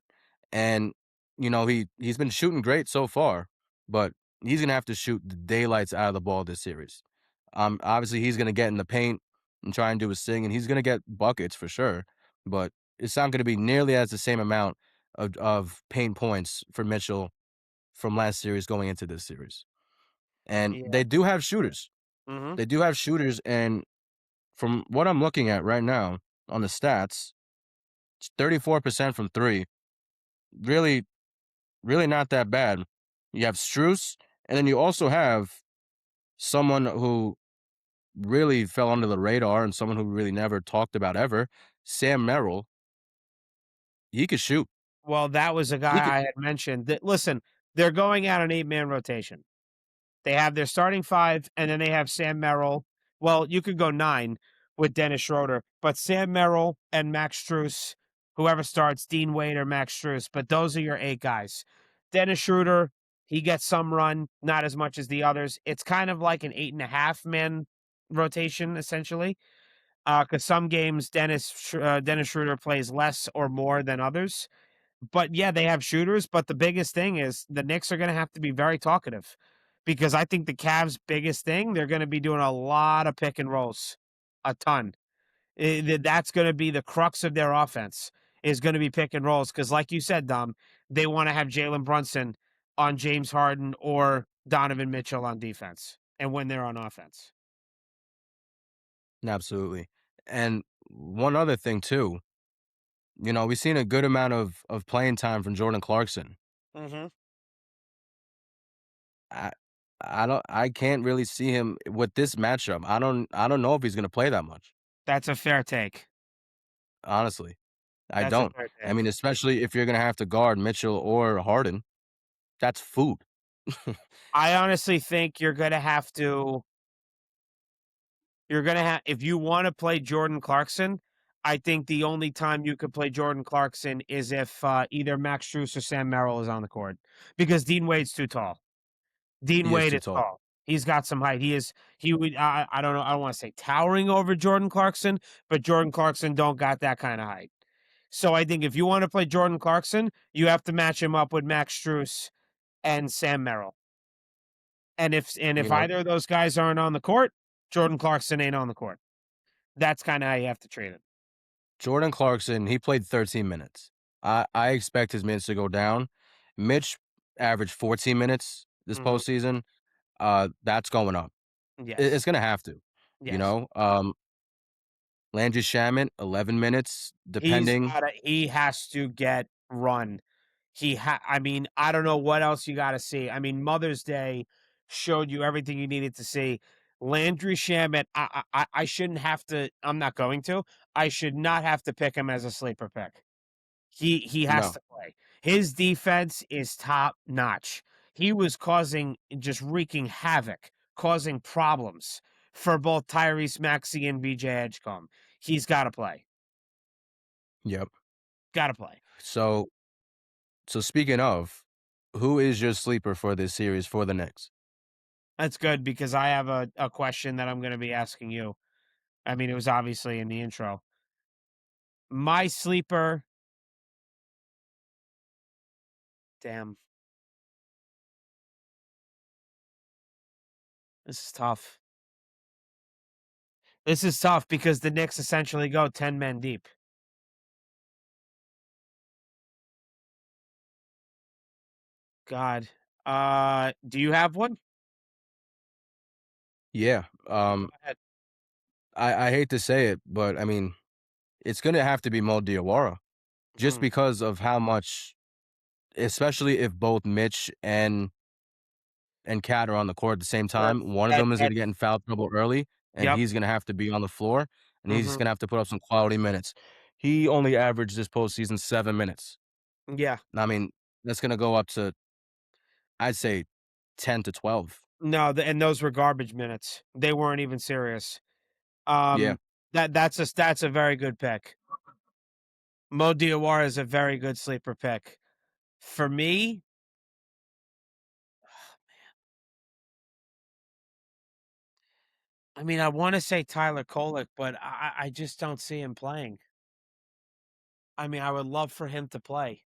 Speaker 2: And, he's been shooting great so far, but he's gonna have to shoot the daylights out of the ball this series. Obviously, he's gonna get in the paint and try and do his thing, and he's gonna get buckets for sure, but it's not gonna be nearly as the same amount of paint points for Mitchell from last series going into this series. And
Speaker 1: Yeah.
Speaker 2: they do have shooters.
Speaker 1: Mhm.
Speaker 2: They do have shooters, and from what I'm looking at right now on the stats, it's 34% from 3. Really, really not that bad. You have Struess, and then you also have someone who really fell under the radar and someone who really never talked about ever, Sam Merrill. He could shoot.
Speaker 1: Well, that was a
Speaker 2: He
Speaker 1: guy
Speaker 2: could
Speaker 1: I had mentioned that listen, they're going at an 8-man rotation. They have their starting 5, and then they have Sam Merrill. Well, you could go 9 with Dennis Schroeder, but Sam Merrill and Max Strus, whoever starts, Dean Wade or Max Strus, but those are your 8 guys. Dennis Schroeder, he gets some run, not as much as the others. It's kind of like an 8.5-man rotation, essentially, because some games Dennis Schroeder plays less or more than others. But yeah, they have shooters, but the biggest thing is the Knicks are gonna have to be very talkative because I think the Cavs' biggest thing, they're gonna be doing a lot of pick and rolls, a ton. That's gonna be the crux of their offense is gonna be pick and rolls because, like you said, Dom, they wanna have Jalen Brunson on James Harden or Donovan Mitchell on defense and when they're on offense.
Speaker 2: absolutely. And one other thing too, we've seen a good amount of playing time from Jordan Clarkson.
Speaker 1: Mhm.
Speaker 2: I I can't really see him with this matchup. I don't know if he's gonna play that much,
Speaker 1: That's a fair take.
Speaker 2: honestly. I
Speaker 1: That's a
Speaker 2: don't.
Speaker 1: fair
Speaker 2: I mean,
Speaker 1: take.
Speaker 2: especially if you're gonna have to guard Mitchell or Harden, that's food.
Speaker 1: I honestly think you're gonna have if you wanna play Jordan Clarkson, I think the only time you could play Jordan Clarkson is if, either Max Strus or Sam Merrill is on the court, because Dean Wade's too tall. Dean
Speaker 2: He is
Speaker 1: Wade
Speaker 2: too
Speaker 1: is
Speaker 2: tall.
Speaker 1: tall. He's got some height. He would I don't know, I don't wanna say towering over Jordan Clarkson, but Jordan Clarkson don't got that kinda height. So I think if you wanna play Jordan Clarkson, you have to match him up with Max Strus and Sam Merrill. And if
Speaker 2: You know,
Speaker 1: either of those guys aren't on the court, Jordan Clarkson ain't on the court. That's kinda how you have to treat it.
Speaker 2: Jordan Clarkson, he played 13 minutes. I expect his minutes to go down. Mitch averaged 14 minutes this
Speaker 1: Mhm.
Speaker 2: postseason. That's going up. It's
Speaker 1: Yes.
Speaker 2: gonna have to. You
Speaker 1: Yes.
Speaker 2: know, um, Landry Shamet, 11 minutes, depending.
Speaker 1: He has to get run. I mean, I don't know what else you gotta see. I mean, Mother's Day showed you everything you needed to see. Landry Shamet, I shouldn't have to I'm not going to. I should not have to pick him as a sleeper pick. He has
Speaker 2: No.
Speaker 1: to play. His defense is top notch. He was just wreaking havoc, causing problems for both Tyrese Maxey and VJ Edgecombe. He's gotta play.
Speaker 2: Yep.
Speaker 1: Gotta play.
Speaker 2: So speaking of, who is your sleeper for this series for the Knicks?
Speaker 1: That's good because I have a question that I'm gonna be asking you. I mean, it was obviously in the intro. My sleeper, damn, this is tough. This is tough because the Knicks essentially go 10 men deep. God. Do you have one?
Speaker 2: Yeah.
Speaker 1: Go ahead.
Speaker 2: I hate to say it, but I mean, it's gonna have to be Mo Diawara just
Speaker 1: Mm.
Speaker 2: because of how much, especially if both Mitch and Cat are on the court at the same
Speaker 1: Sure.
Speaker 2: time. One of
Speaker 1: That
Speaker 2: them is
Speaker 1: that
Speaker 2: gonna get in foul trouble early, and
Speaker 1: Yep.
Speaker 2: he's gonna have to be on the floor, and he's
Speaker 1: Mhm.
Speaker 2: gonna have to put up some quality minutes. He only averaged this postseason 7 minutes.
Speaker 1: Yeah.
Speaker 2: I mean, that's gonna go up to, I'd say, 10 to 12.
Speaker 1: No, and those were garbage minutes. They weren't even serious.
Speaker 2: Yeah.
Speaker 1: Um, that's a very good pick. Mo Diawara is a very good sleeper pick. For me, I mean, I wanna say Tyler Kolek, but I just don't see him playing. I mean, I would love for him to play.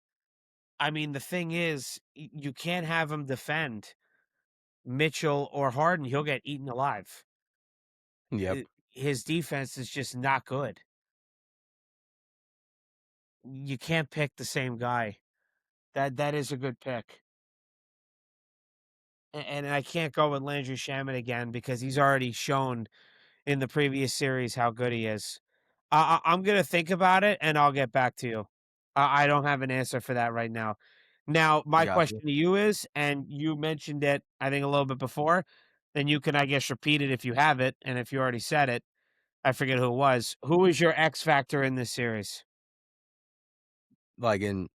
Speaker 1: I mean, the thing is, you can't have him defend Mitchell or Harden, he'll get eaten alive.
Speaker 2: Yep.
Speaker 1: His defense is just not good. You can't pick the same guy. That is a good pick. And I can't go with Landry Shamet again because he's already shown in the previous series how good he is. I'm gonna think about it and I'll get back to you. I don't have an answer for that right now. Now, my
Speaker 2: Gotcha.
Speaker 1: question to you is, and you mentioned it, I think a little bit before, then you can, I guess, repeat it if you have it, and if you already said it, I forget who it was. Who is your X factor in this series?
Speaker 2: Like, in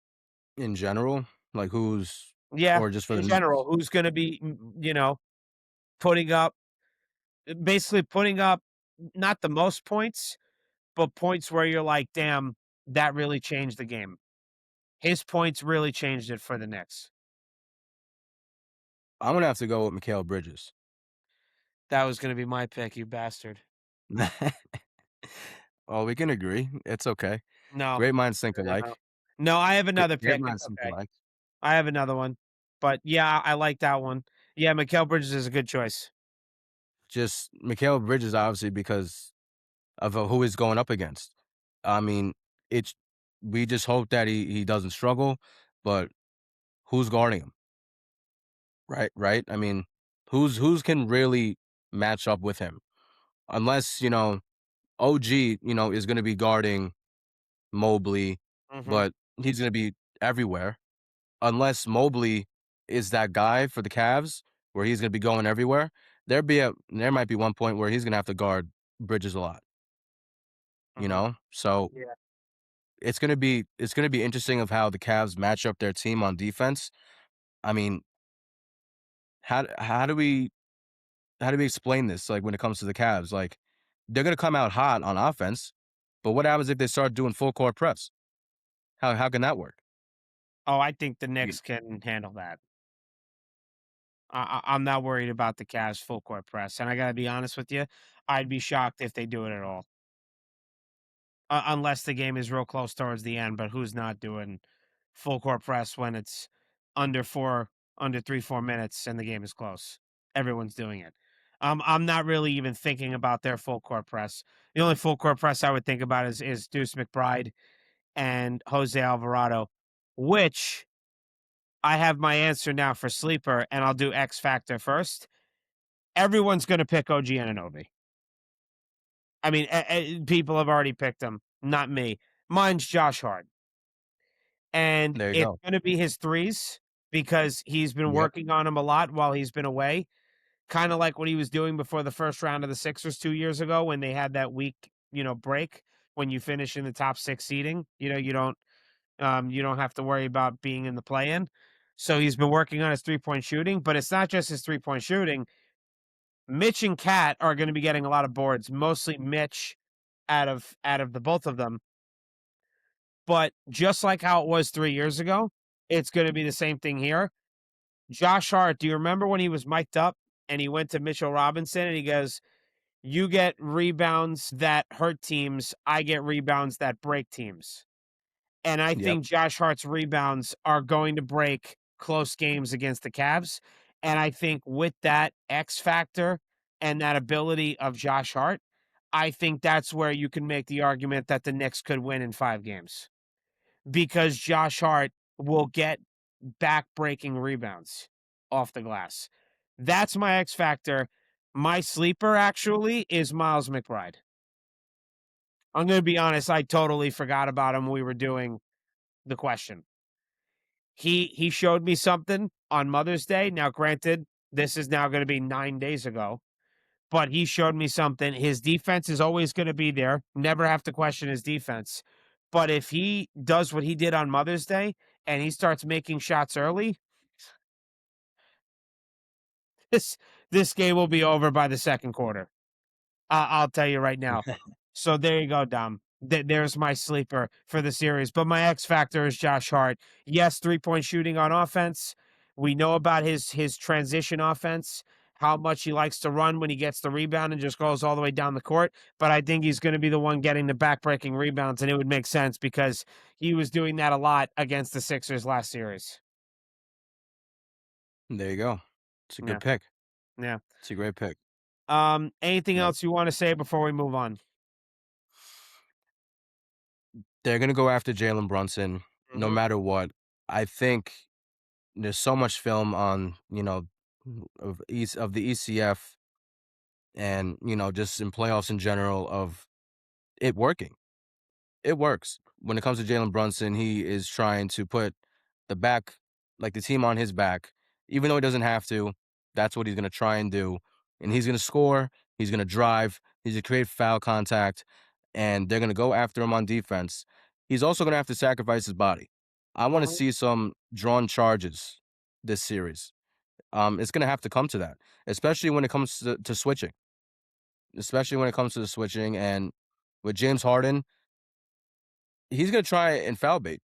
Speaker 2: general, like, who's
Speaker 1: Yeah,
Speaker 2: or just for
Speaker 1: in
Speaker 2: the
Speaker 1: general,
Speaker 2: Knicks?
Speaker 1: who's gonna be, putting up basically putting up not the most points, but points where you're like, "Damn, that really changed the game." His points really changed it for the Knicks.
Speaker 2: I'm gonna have to go with Mikal Bridges.
Speaker 1: That was gonna be my pick, you bastard.
Speaker 2: Oh, we can agree. It's okay.
Speaker 1: No.
Speaker 2: Great minds think
Speaker 1: No, no.
Speaker 2: alike.
Speaker 1: No, I have another
Speaker 2: Great
Speaker 1: pick, it's
Speaker 2: minds think
Speaker 1: okay.
Speaker 2: alike.
Speaker 1: I have another one. But, yeah, I like that one. Yeah, Mikal Bridges is a good choice.
Speaker 2: Just Mikal Bridges, obviously, because of, who he's going up against. I mean, it's we just hope that he doesn't struggle, but who's guarding him? Right? I mean, who's can really match up with him? Unless, OG, is gonna be guarding Mobley,
Speaker 1: Mhm,
Speaker 2: but he's gonna be everywhere. Unless Mobley is that guy for the Cavs where he's gonna be going everywhere, there might be one point where he's gonna have to guard Bridges a lot, you
Speaker 1: mhm.
Speaker 2: know? So
Speaker 1: Yeah.
Speaker 2: it's gonna be interesting of how the Cavs match up their team on defense. I mean, how do we explain this, like, when it comes to the Cavs? Like, they're gonna come out hot on offense, but what happens if they start doing full court press? How can that work?
Speaker 1: Oh, I think the
Speaker 2: You
Speaker 1: Knicks can handle that. I'm not worried about the Cavs full court press, and I gotta be honest with you, I'd be shocked if they do it at all, unless the game is real close towards the end. But who's not doing full court press when it's under 3, 4 minutes, and the game is close? Everyone's doing it. I'm not really even thinking about their full court press. The only full court press I would think about is Deuce McBride and Jose Alvarado, which I have my answer now for sleeper, and I'll do X factor first. Everyone's gonna pick OG Anunoby. I mean, people have already picked him, not me. Mine's Josh Hart, and
Speaker 2: There you
Speaker 1: it's
Speaker 2: go.
Speaker 1: gonna be his threes because he's been
Speaker 2: Yep.
Speaker 1: working on them a lot while he's been away, kinda like what he was doing before the first round of the Sixers 2 years ago when they had that week, break when you finish in the top 6 seeding. You don't have to worry about being in the play-in. So he's been working on his three-point shooting, but it's not just his three-point shooting. Mitch and Cat are gonna be getting a lot of boards, mostly Mitch out of the both of them. But just like how it was 3 years ago, it's gonna be the same thing here. Josh Hart, do you remember when he was mic'd up and he went to Mitchell Robinson and he goes, You get rebounds that hurt teams, I get rebounds that break teams. And I
Speaker 2: Yep.
Speaker 1: think Josh Hart's rebounds are going to break close games against the Cavs. And I think with that X factor and that ability of Josh Hart, I think that's where you can make the argument that the Knicks could win in 5 games because Josh Hart will get back-breaking rebounds off the glass. That's my X factor. My sleeper actually is Miles McBride. I'm gonna be honest, I totally forgot about him when we were doing the question. He showed me something on Mother's Day. Now, granted, this is now gonna be 9 days ago, but he showed me something. His defense is always gonna be there. Never have to question his defense. But if he does what he did on Mother's Day and he starts making shots early, this this game will be over by the second quarter. I'll tell you right now. So there you go, Dom. There's my sleeper for the series. But my X factor is Josh Hart. Yes, 3-point shooting on offense. We know about his transition offense, how much he likes to run when he gets the rebound and just goes all the way down the court. But I think he's going to be the one getting the backbreaking rebounds, and it would make sense because he was doing that a lot against the Sixers last series.
Speaker 2: There you go. It's a
Speaker 1: Yeah,
Speaker 2: good pick.
Speaker 1: yeah.
Speaker 2: It's a great pick.
Speaker 1: Anything
Speaker 2: Yep.
Speaker 1: else you want to say before we move on?
Speaker 2: They're gonna go after Jalen Brunson no
Speaker 1: Hmm.
Speaker 2: matter what. I think there's so much film on, of the ECF and, just in playoffs in general of it working. It works. When it comes to Jalen Brunson, he is trying to put the back the team on his back, even though he doesn't have to. That's what he's gonna try and do, and he's gonna score, he's gonna drive, he's gonna create foul contact, and they're gonna go after him on defense. He's also gonna have to sacrifice his body. I wanna
Speaker 1: Hmm.
Speaker 2: see some drawn charges this series. It's gonna have to come to that, especially when it comes to switching, especially when it comes to the switching, and with James Harden, he's gonna try and foul bait.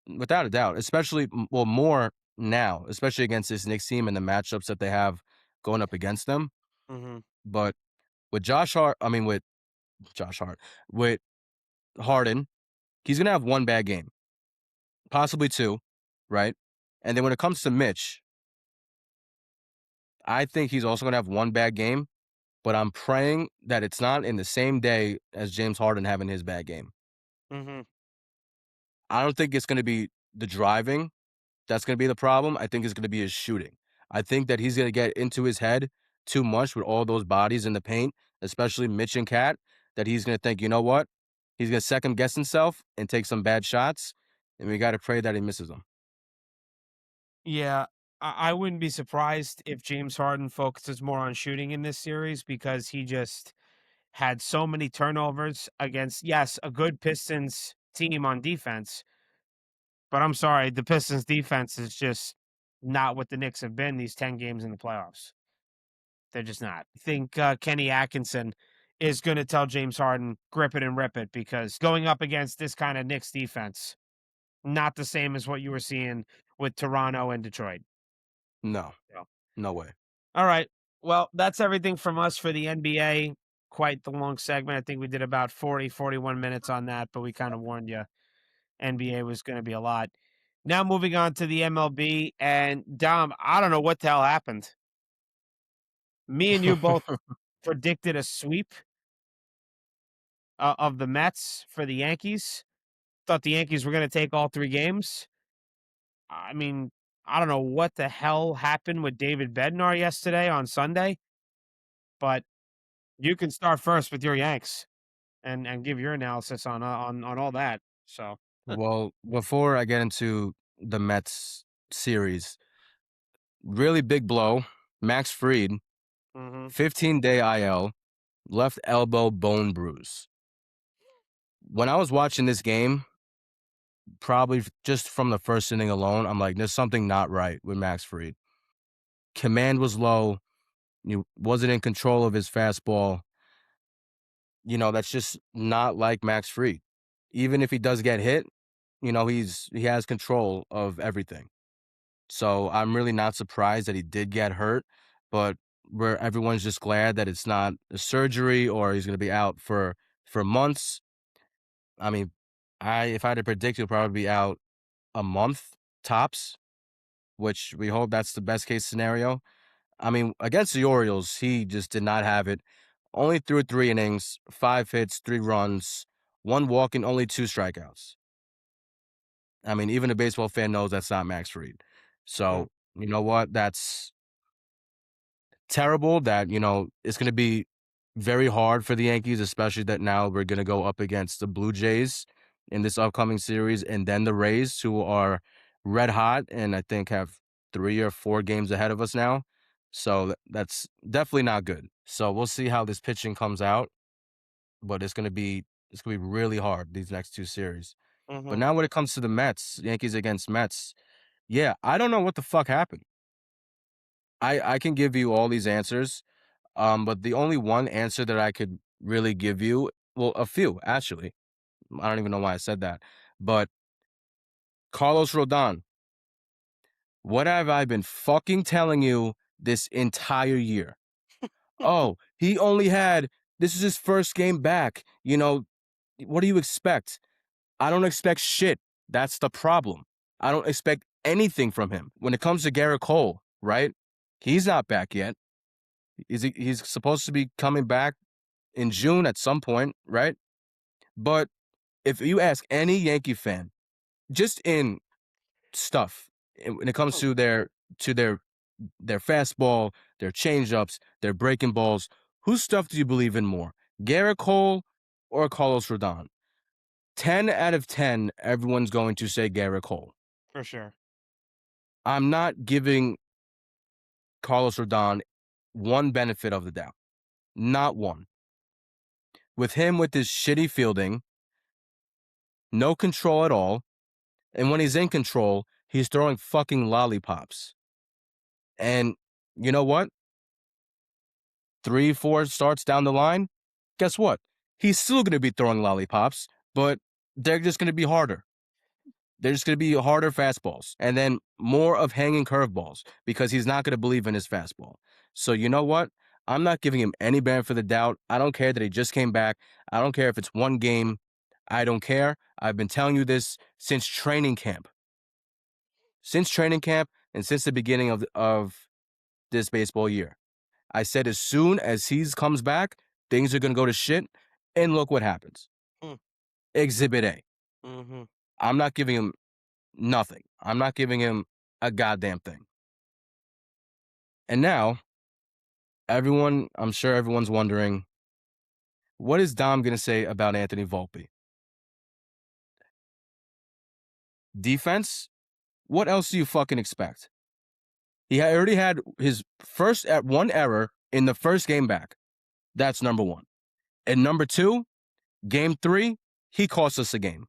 Speaker 2: Without a doubt, especially well, more now, especially against this Knicks team and the matchups that they have going up against them.
Speaker 1: Hmm.
Speaker 2: But with with Josh Hart, with Harden, he's gonna have one bad game, possibly two, right? And then when it comes to Mitch, I think he's also gonna have one bad game, but I'm praying that it's not in the same day as James Harden having his bad game.
Speaker 1: Hmm.
Speaker 2: I don't think it's gonna be the driving that's gonna be the problem. I think it's gonna be his shooting. I think that he's gonna get into his head too much with all those bodies in the paint, especially Mitch and Cat, that he's gonna think, you know what? He's gonna second guess himself and take some bad shots, and we gotta pray that he misses them.
Speaker 1: Yeah, I wouldn't be surprised if James Harden focuses more on shooting in this series because he just had so many turnovers against, yes, a good Pistons team on defense. But I'm sorry, the Pistons defense is just not what the Knicks have been these 10 games in the playoffs. They're just not. I think Kenny Atkinson is going to tell James Harden, grip it and rip it because going up against this kind of Knicks defense, not the same as what you were seeing with Toronto and Detroit.
Speaker 2: No,
Speaker 1: So.
Speaker 2: no way.
Speaker 1: All right. Well, that's everything from us for the NBA. Quite the long segment. I think we did about 41 minutes on that, but we kind of warned you NBA was going to be a lot. Now moving on to the MLB. And Dom, I don't know what the hell happened. Me and you both predicted a sweep of the Mets for the Yankees. Thought the Yankees were going to take all 3 games. I mean, I don't know what the hell happened with David Bednar yesterday on Sunday, but you can start first with your Yanks. And give your analysis on all that. So,
Speaker 2: Well, before I get into the Mets series, really big blow. Max Fried,
Speaker 1: mhm,
Speaker 2: 15-day IL, left elbow bone bruise. When I was watching this game, probably just from the first inning alone, I'm like, there's something not right with Max Fried. Command was low. He wasn't in control of his fastball. That's just not like Max Fried. Even if he does get hit, he has control of everything. So I'm really not surprised that he did get hurt. But where everyone's just glad that it's not a surgery or he's gonna be out for months. I mean, I if I had to predict, he'll probably be out a month tops, which we hope that's the best case scenario. I mean, against the Orioles, he just did not have it. Only threw 3 innings, 5 hits, 3 runs, 1 walk, and only 2 strikeouts. I mean, even a baseball fan knows that's not Max Fried.
Speaker 1: Mm,
Speaker 2: So, you know what? That's terrible that, it's gonna be very hard for the Yankees, especially that now we're gonna go up against the Blue Jays in this upcoming series, and then the Rays, who are red hot and I think have 3 or 4 games ahead of us now. So that's definitely not good. So we'll see how this pitching comes out, but it's gonna be really hard these next 2 series. But
Speaker 1: mhm,
Speaker 2: now when it comes to the Mets, Yankees against Mets, yeah, I don't know what the fuck happened. I can give you all these answers, but the only one answer that I could really give you, well, a few actually. I don't even know why I said that, but Carlos Rodon, what have I been fucking telling you this entire year? Oh, he only had this is his first game back. What do you expect? I don't expect shit. That's the problem. I don't expect anything from him. When it comes to Garrett Cole, right? He's not back yet. He's supposed to be coming back in June at some point, right? But if you ask any Yankee fan, just in stuff, when it comes to their fastball, their changeups, their breaking balls, whose stuff do you believe in more, Garrett Cole or Carlos Rodon? 10 out of 10, everyone's going to say Garrett Cole.
Speaker 1: for sure.
Speaker 2: I'm not giving Carlos Rodon one benefit of the doubt, not one. With him, with his shitty fielding, no control at all. And when he's in control, he's throwing fucking lollipops. And you know what? 3, 4 starts down the line, guess what? He's still going to be throwing lollipops, but they're just going to be harder. They're just going to be harder fastballs and then more of hanging curveballs because he's not going to believe in his fastball. So, you know what? I'm not giving him any benefit for the doubt. I don't care that he just came back. I don't care if it's one game. I don't care. I've been telling you this since training camp. Since training camp and since the beginning of this baseball year. I said as soon as he comes back, things are going to go to shit. And look what happens.
Speaker 1: Mm,
Speaker 2: Exhibit A.
Speaker 1: mhm.
Speaker 2: I'm not giving him nothing. I'm not giving him a goddamn thing. And now, I'm sure everyone's wondering, what is Dom going to say about Anthony Volpe? Defense? What else do you fucking expect? Already had his first at one error in the first game back. That's number one. And number two, game 3, he cost us a game.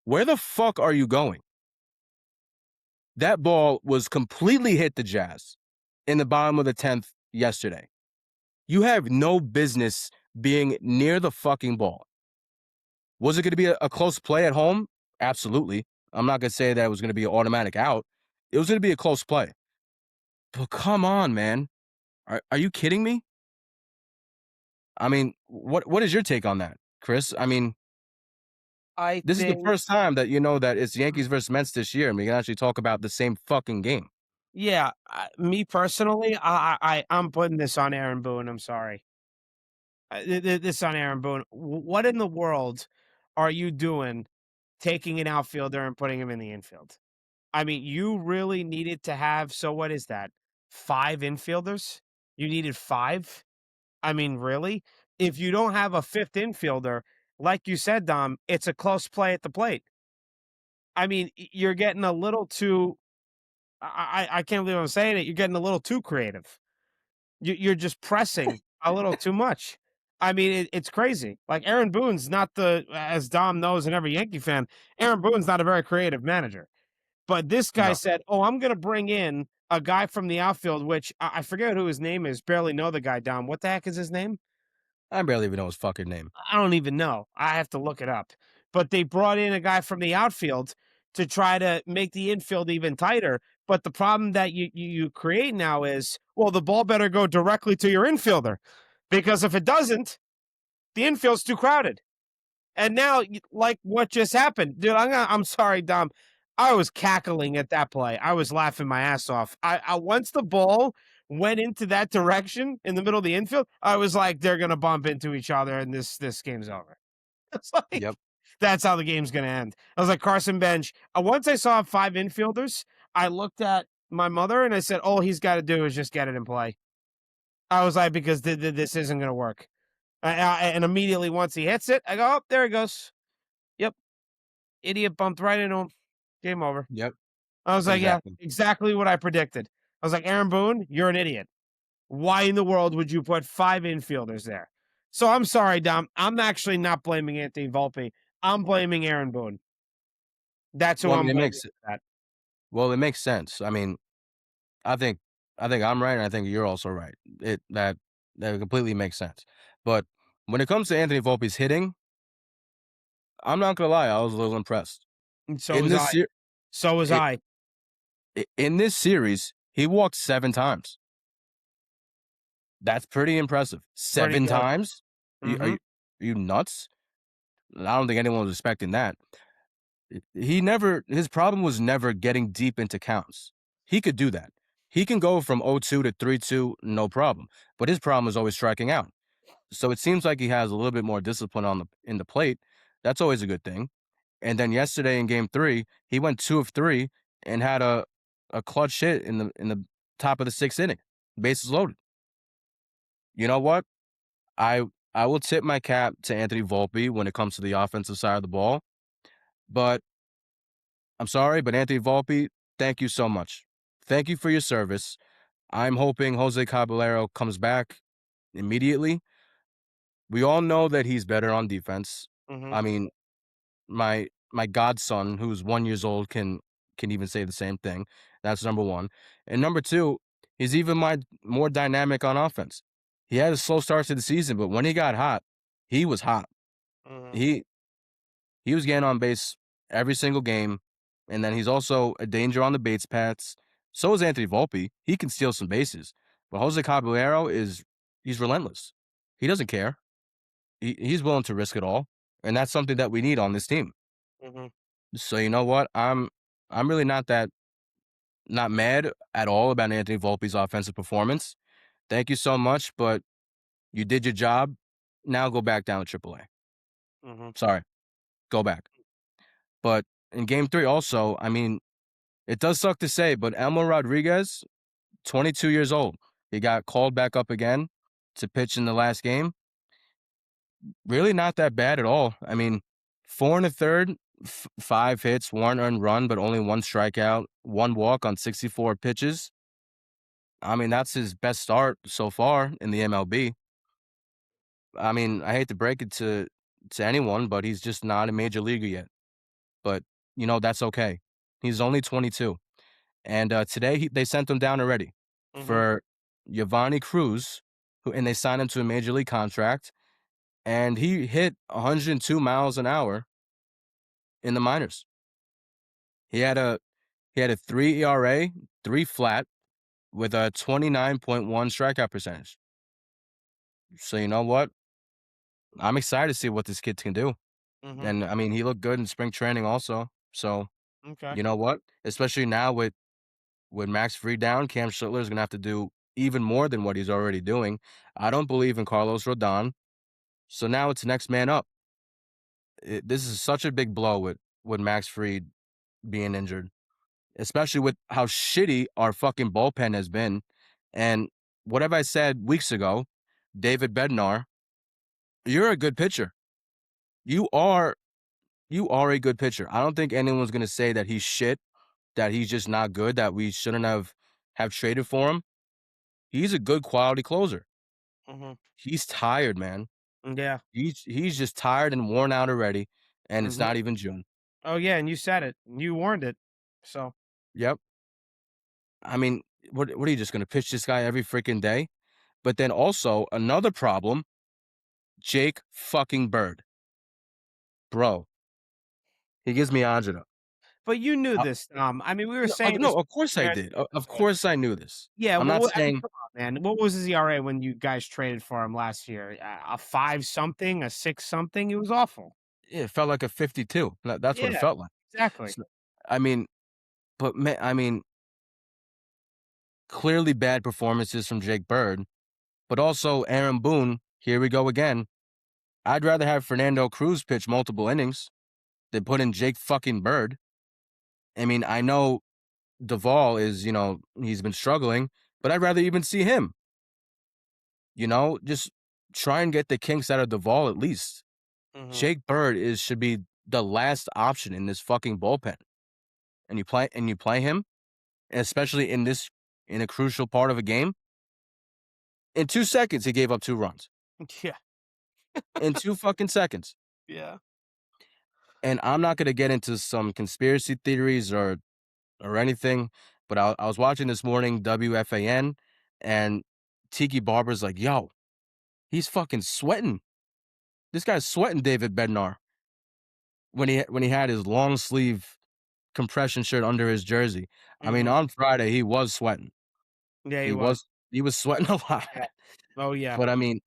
Speaker 2: Where the fuck are you going? That ball was completely hit the Jazz in the bottom of the 10th yesterday. You have no business being near the fucking ball. Was it going to be a close play at home? Absolutely. I'm not going to say that it was going to be an automatic out. It was going to be a close play. But come on, man. Are you kidding me? I mean, what is your take on that, Chris? I mean,
Speaker 1: I
Speaker 2: this is the
Speaker 1: think
Speaker 2: first time that you know that it's Yankees versus Mets this year, and we can actually talk about the same fucking game.
Speaker 1: yeah, me personally, I'm putting this on Aaron Boone, I'm sorry. This on Aaron Boone. What in the world are you doing taking an outfielder and putting him in the infield? I mean, you really needed to have so what is that? 5 infielders? You needed 5? I mean, really? If you don't have a 5th infielder, like you said, Dom, it's a close play at the plate. I mean, you're getting a little too I can't believe I'm saying it, you're getting a little too creative. You're just pressing a little too much. I mean, it's crazy. Like Aaron Boone's not as Dom knows and every Yankee fan, Aaron Boone's not a very creative manager. But this guy
Speaker 2: No,
Speaker 1: said, "Oh, I'm gonna bring in a guy from the outfield," which I forget who his name is. Barely know the guy. Dom, what the heck is his name?
Speaker 2: I barely even know his fucking name.
Speaker 1: I don't even know. I have to look it up. But they brought in a guy from the outfield to try to make the infield even tighter. But the problem that you create now is, well, the ball better go directly to your infielder, because if it doesn't, the infield's too crowded. And now, like what just happened, dude, I'm sorry, Dom. I was cackling at that play. I was laughing my ass off. I once the ball went into that direction in the middle of the infield, I was like, they're gonna bump into each other, and this game's over. It's like
Speaker 2: Yep.
Speaker 1: that's how the game's gonna end. I was like Carson Bench. Once I saw five infielders, I looked at my mother and I said, "All he's got to do is just get it in play." I was like, because this isn't gonna work. And immediately once he hits it, I go, "Oh, there he goes." Yep, idiot bumped right into him. Game over.
Speaker 2: Yep.
Speaker 1: I was like, "Yeah,
Speaker 2: Exactly.
Speaker 1: exactly what I predicted." I was like, "Aaron Boone, you're an idiot. Why in the world would you put five infielders there?" So I'm sorry, Dom. I'm actually not blaming Anthony Volpe. I'm blaming Aaron Boone. That's who
Speaker 2: Well, I
Speaker 1: I'm
Speaker 2: mean,
Speaker 1: blaming for that.
Speaker 2: it makes sense. I mean, I think I think I'm right, and I think you're also right. It that completely makes sense. But when it comes to Anthony Volpe's hitting, I'm not gonna lie, I was a little impressed.
Speaker 1: And so
Speaker 2: In
Speaker 1: was
Speaker 2: this
Speaker 1: I.
Speaker 2: ser
Speaker 1: So was
Speaker 2: I
Speaker 1: I.
Speaker 2: in this series, he walked 7 times. That's pretty impressive.
Speaker 1: Pretty
Speaker 2: 7
Speaker 1: good.
Speaker 2: times? You
Speaker 1: Mhm.
Speaker 2: are you nuts? I don't think anyone was expecting that. He never his problem was never getting deep into counts. He could do that. He can go from 0-2 to 3-2, no problem. But his problem is always striking out. So it seems like he has a little bit more discipline on the in the plate. That's always a good thing. And then yesterday in game 3, he went 2 of 3 and had a clutch hit in the top of the 6th inning. Bases loaded. You know what? I I will tip my cap to Anthony Volpe when it comes to the offensive side of the ball, but I'm sorry, but Anthony Volpe, thank you so much. Thank you for your service. I'm hoping Jose Caballero comes back immediately. We all know that he's better on defense.
Speaker 1: Mhm.
Speaker 2: I mean, my godson, who's 1 years old, can even say the same thing. That's number one. And number two, he's even more dynamic on offense. He had a slow start to the season, but when he got hot, he was hot.
Speaker 1: Mhm.
Speaker 2: He he was getting on base every single game, and then he's also a danger on the base paths. So is Anthony Volpe. He can steal some bases. But Jose Caballero he's relentless. He doesn't care. He's willing to risk it all, and that's something that we need on this team.
Speaker 1: Mhm.
Speaker 2: So you know what? I'm really not mad at all about Anthony Volpe's offensive performance. Thank you so much, but you did your job. Now go back down to AAA.
Speaker 1: Mhm.
Speaker 2: Sorry, go back. But in game 3 also, I mean, it does suck to say, but Elmer Rodriguez, 22 years old, he got called back up again to pitch in the last game. Really not that bad at all. I mean, 4 and a third, 5 hits, 1 earned run, but only 1 strikeout, 1 walk on 64 pitches. I mean, that's his best start so far in the MLB. I mean, I hate to break it to anyone, but he's just not a major leaguer yet. But, that's okay. He's only 22. And today they sent him down already
Speaker 1: Mhm.
Speaker 2: for Giovanni Cruz, and they signed him to a major league contract. And he hit 102 miles an hour in the minors. He had a 3 ERA, 3 flat, with a 29.1 strikeout percentage. So you know what? I'm excited to see what this kid can do.
Speaker 1: Mhm.
Speaker 2: And I mean, he looked good in spring training also. So
Speaker 1: Okay.
Speaker 2: you know what? Especially now with Max Fried down, Cam Schittler is gonna have to do even more than what he's already doing. I don't believe in Carlos Rodon. So now it's next man up. This is such a big blow with Max Fried being injured, especially with how shitty our fucking bullpen has been. And whatever I said weeks ago, David Bednar, you're a good pitcher. You are you are a good pitcher. I don't think anyone's gonna say that he's shit, that he's just not good, that we shouldn't have traded for him. He's a good quality closer.
Speaker 1: Mhm.
Speaker 2: He's tired, man.
Speaker 1: Yeah.
Speaker 2: He's just tired and worn out already, and it's
Speaker 1: Mhm.
Speaker 2: not even June.
Speaker 1: Oh, yeah, and you said it. You warned it. So
Speaker 2: Yep. I mean, what are you just gonna pitch this guy every freaking day? But then also another problem, Jake fucking Bird. Bro, he gives me agita.
Speaker 1: But you knew
Speaker 2: Uh,
Speaker 1: this, I mean, we were
Speaker 2: no,
Speaker 1: saying this
Speaker 2: no, of course I
Speaker 1: earlier.
Speaker 2: did. Of course I knew this.
Speaker 1: Yeah,
Speaker 2: I'm not
Speaker 1: I mean,
Speaker 2: saying
Speaker 1: come on, man. What was his ERA when you guys traded for him last year? A 5 something, a 6 something? It was awful.
Speaker 2: it felt like a 52. That's what it
Speaker 1: Yeah,
Speaker 2: felt like.
Speaker 1: exactly.
Speaker 2: So, I mean, but I mean, clearly bad performances from Jake Bird, but also Aaron Boone. Here we go again. I'd rather have Fernando Cruz pitch multiple innings than put in Jake fucking Bird. I mean, I know Duvall is, he's been struggling, but I'd rather even see him. Just try and get the kinks out of Duvall at least.
Speaker 1: Mhm.
Speaker 2: Jake Bird should be the last option in this fucking bullpen, and you play him, and especially in a crucial part of a game. In 2 seconds, he gave up 2 runs.
Speaker 1: Yeah,
Speaker 2: In 2 fucking seconds.
Speaker 1: yeah.
Speaker 2: And I'm not gonna get into some conspiracy theories or anything, but I was watching this morning WFAN, and Tiki Barber's like, "Yo, he's fucking sweating. This guy's sweating David Bednar when he had his long sleeve compression shirt under his jersey." I mean,
Speaker 1: Mhm.
Speaker 2: on Friday, he was sweating.
Speaker 1: Yeah, he
Speaker 2: He
Speaker 1: was.
Speaker 2: was he was sweating a lot.
Speaker 1: Yeah. Oh, yeah.
Speaker 2: But I mean,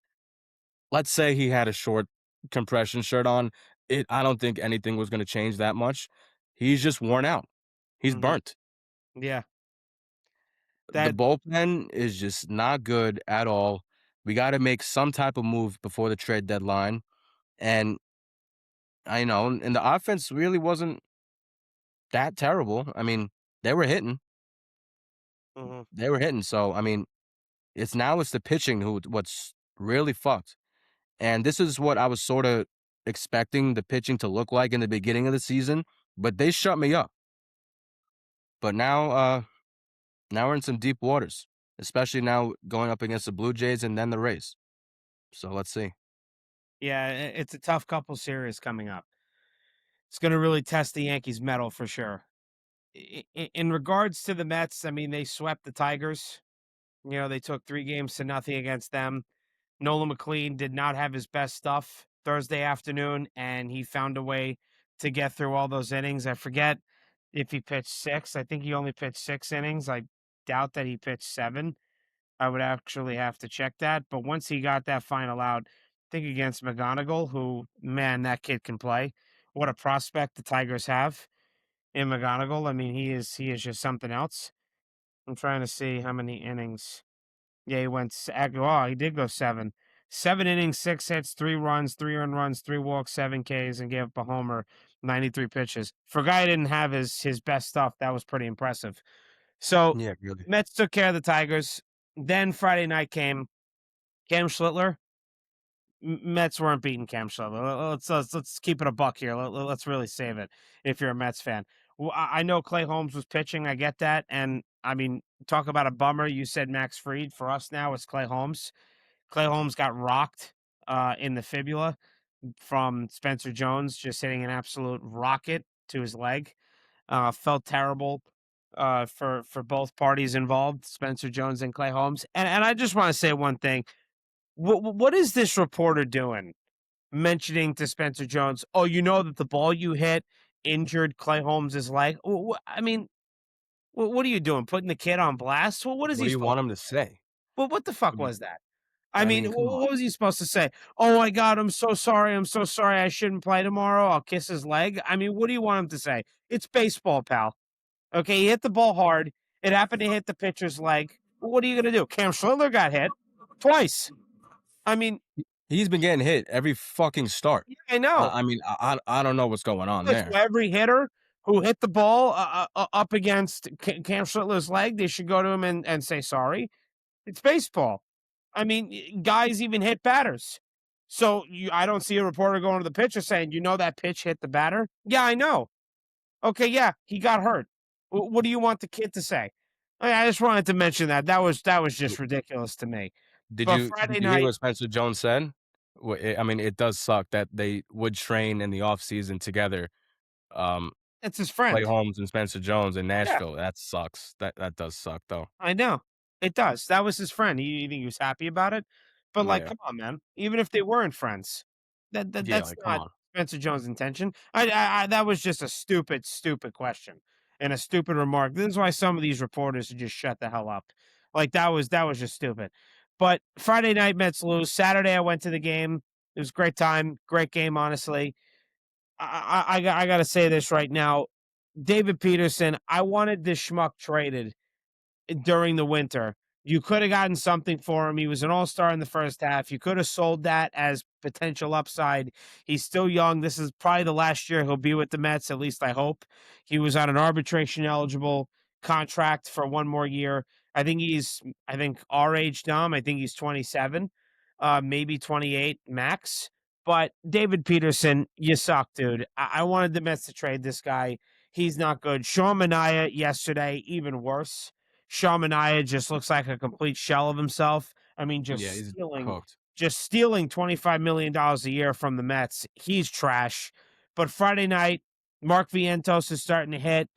Speaker 2: let's say he had a short compression shirt on. I don't think anything was gonna change that much. He's just worn out. He's
Speaker 1: Mhm.
Speaker 2: burnt.
Speaker 1: Yeah.
Speaker 2: The
Speaker 1: That
Speaker 2: bullpen is just not good at all. We gotta make some type of move before the trade deadline, and I know and the offense really wasn't that terrible. I mean, they were hitting.
Speaker 1: Mhm.
Speaker 2: They were hitting, so, I mean, it's the pitching what's really fucked, and this is what I was sorta expecting the pitching to look like in the beginning of the season, but they shut me up. But now we're in some deep waters, especially now going up against the Blue Jays and then the Rays. So let's see.
Speaker 1: yeah, it's a tough couple series coming up. It's gonna really test the Yankees' mettle for sure. In regards to the Mets, I mean, they swept the Tigers. They took 3 games to nothing against them. Nolan McLean did not have his best stuff Thursday afternoon, and he found a way to get through all those innings. I forget if he pitched 6. I think he only pitched 6 innings. I doubt that he pitched 7. I would actually have to check that. But once he got that final out, I think against McGonigal, who, man, that kid can play. What a prospect the Tigers have in McGonigal. I mean, he is just something else. I'm trying to see how many innings. Yeah, he went. Oh, he did go 7. 7 innings, 6 hits, 3 runs, 3 earned runs, 3 walks, 7 Ks, and gave up a homer. 93 pitches. For a guy who didn't have his best stuff, that was pretty impressive. So
Speaker 2: Yeah, really.
Speaker 1: Mets took care of the Tigers. Then Friday night came. Cam Schlittler. Mets weren't beating Cam Schlittler. Let's keep it a buck here. Let's really save it. If you're a Mets fan, well, I know Clay Holmes was pitching. I get that, and I mean, talk about a bummer. You said Max Fried. For us now, it's Clay Holmes. Clay Holmes got rocked in the fibula from Spencer Jones, just hitting an absolute rocket to his leg. Felt terrible for both parties involved, Spencer Jones and Clay Holmes. And I just want to say one thing. What is this reporter doing? Mentioning to Spencer Jones, "Oh, you know that the ball you hit injured Clay Holmes's leg." I mean, what are you doing? Putting the kid on blast? Well, what is
Speaker 2: What
Speaker 1: he
Speaker 2: do you
Speaker 1: supposed?
Speaker 2: want him to say?
Speaker 1: Well, what the fuck
Speaker 2: What do
Speaker 1: was
Speaker 2: you
Speaker 1: that? I
Speaker 2: I
Speaker 1: mean,
Speaker 2: mean, come on.
Speaker 1: what was he supposed to say? "Oh my god, I'm so sorry. I'm so sorry. I shouldn't play tomorrow. I'll kiss his leg." I mean, what do you want him to say? It's baseball, pal. Okay, he hit the ball hard. It happened to hit the pitcher's leg. What are you gonna do? Cam Schlittler got hit twice. I mean,
Speaker 2: He's been getting hit every fucking start.
Speaker 1: yeah, I know.
Speaker 2: I mean, I don't know what's going on
Speaker 1: Like, so
Speaker 2: there.
Speaker 1: every hitter who hit the ball up against Cam Schlittler's leg, they should go to him and say sorry. It's baseball. I mean, guys even hit batters. So I don't see a reporter going to the pitcher saying, "You know that pitch hit the batter." Yeah, I know. Okay, yeah, he got hurt. What do you want the kid to say? I just wanted to mention that. That was just ridiculous to me.
Speaker 2: Did
Speaker 1: But
Speaker 2: you did
Speaker 1: Friday
Speaker 2: you hear
Speaker 1: night,
Speaker 2: what Spencer Jones said? I mean, it does suck that they would train in the offseason together, um,
Speaker 1: it's his
Speaker 2: Clay
Speaker 1: friend.
Speaker 2: Holmes and Spencer Jones in
Speaker 1: Yeah,
Speaker 2: Nashville. That sucks. That does suck, though.
Speaker 1: I know. It does. That was his friend. You think he was happy about it? But, like,
Speaker 2: Yeah.
Speaker 1: come on, man. Even if they weren't friends,
Speaker 2: Yeah,
Speaker 1: that's
Speaker 2: like, come
Speaker 1: not
Speaker 2: on.
Speaker 1: Spencer Jones' intention. That was just a stupid, stupid question and a stupid remark. This is why some of these reporters should just shut the hell up. Like that was just stupid. But Friday night Mets lose. Saturday I went to the game. It was a great time, great game, honestly. I got to say this right now. David Peterson, I wanted this schmuck traded during the winter. You could have gotten something for him. He was an all-star in the first half. You could have sold that as potential upside. He's still young. This is probably the last year he'll be with the Mets, at least I hope. He was on an arbitration eligible contract for one more year. I think our age, Dom. I think he's 27, maybe 28 max. But David Peterson, you suck, dude. I wanted the Mets to trade this guy. He's not good. Sean Manaea yesterday, even worse. Shamania just looks like a complete shell of himself. I mean,
Speaker 2: Yeah, he's cooked.
Speaker 1: just stealing $25 million a year from the Mets. He's trash. But Friday night, Mark Vientos is starting to hit.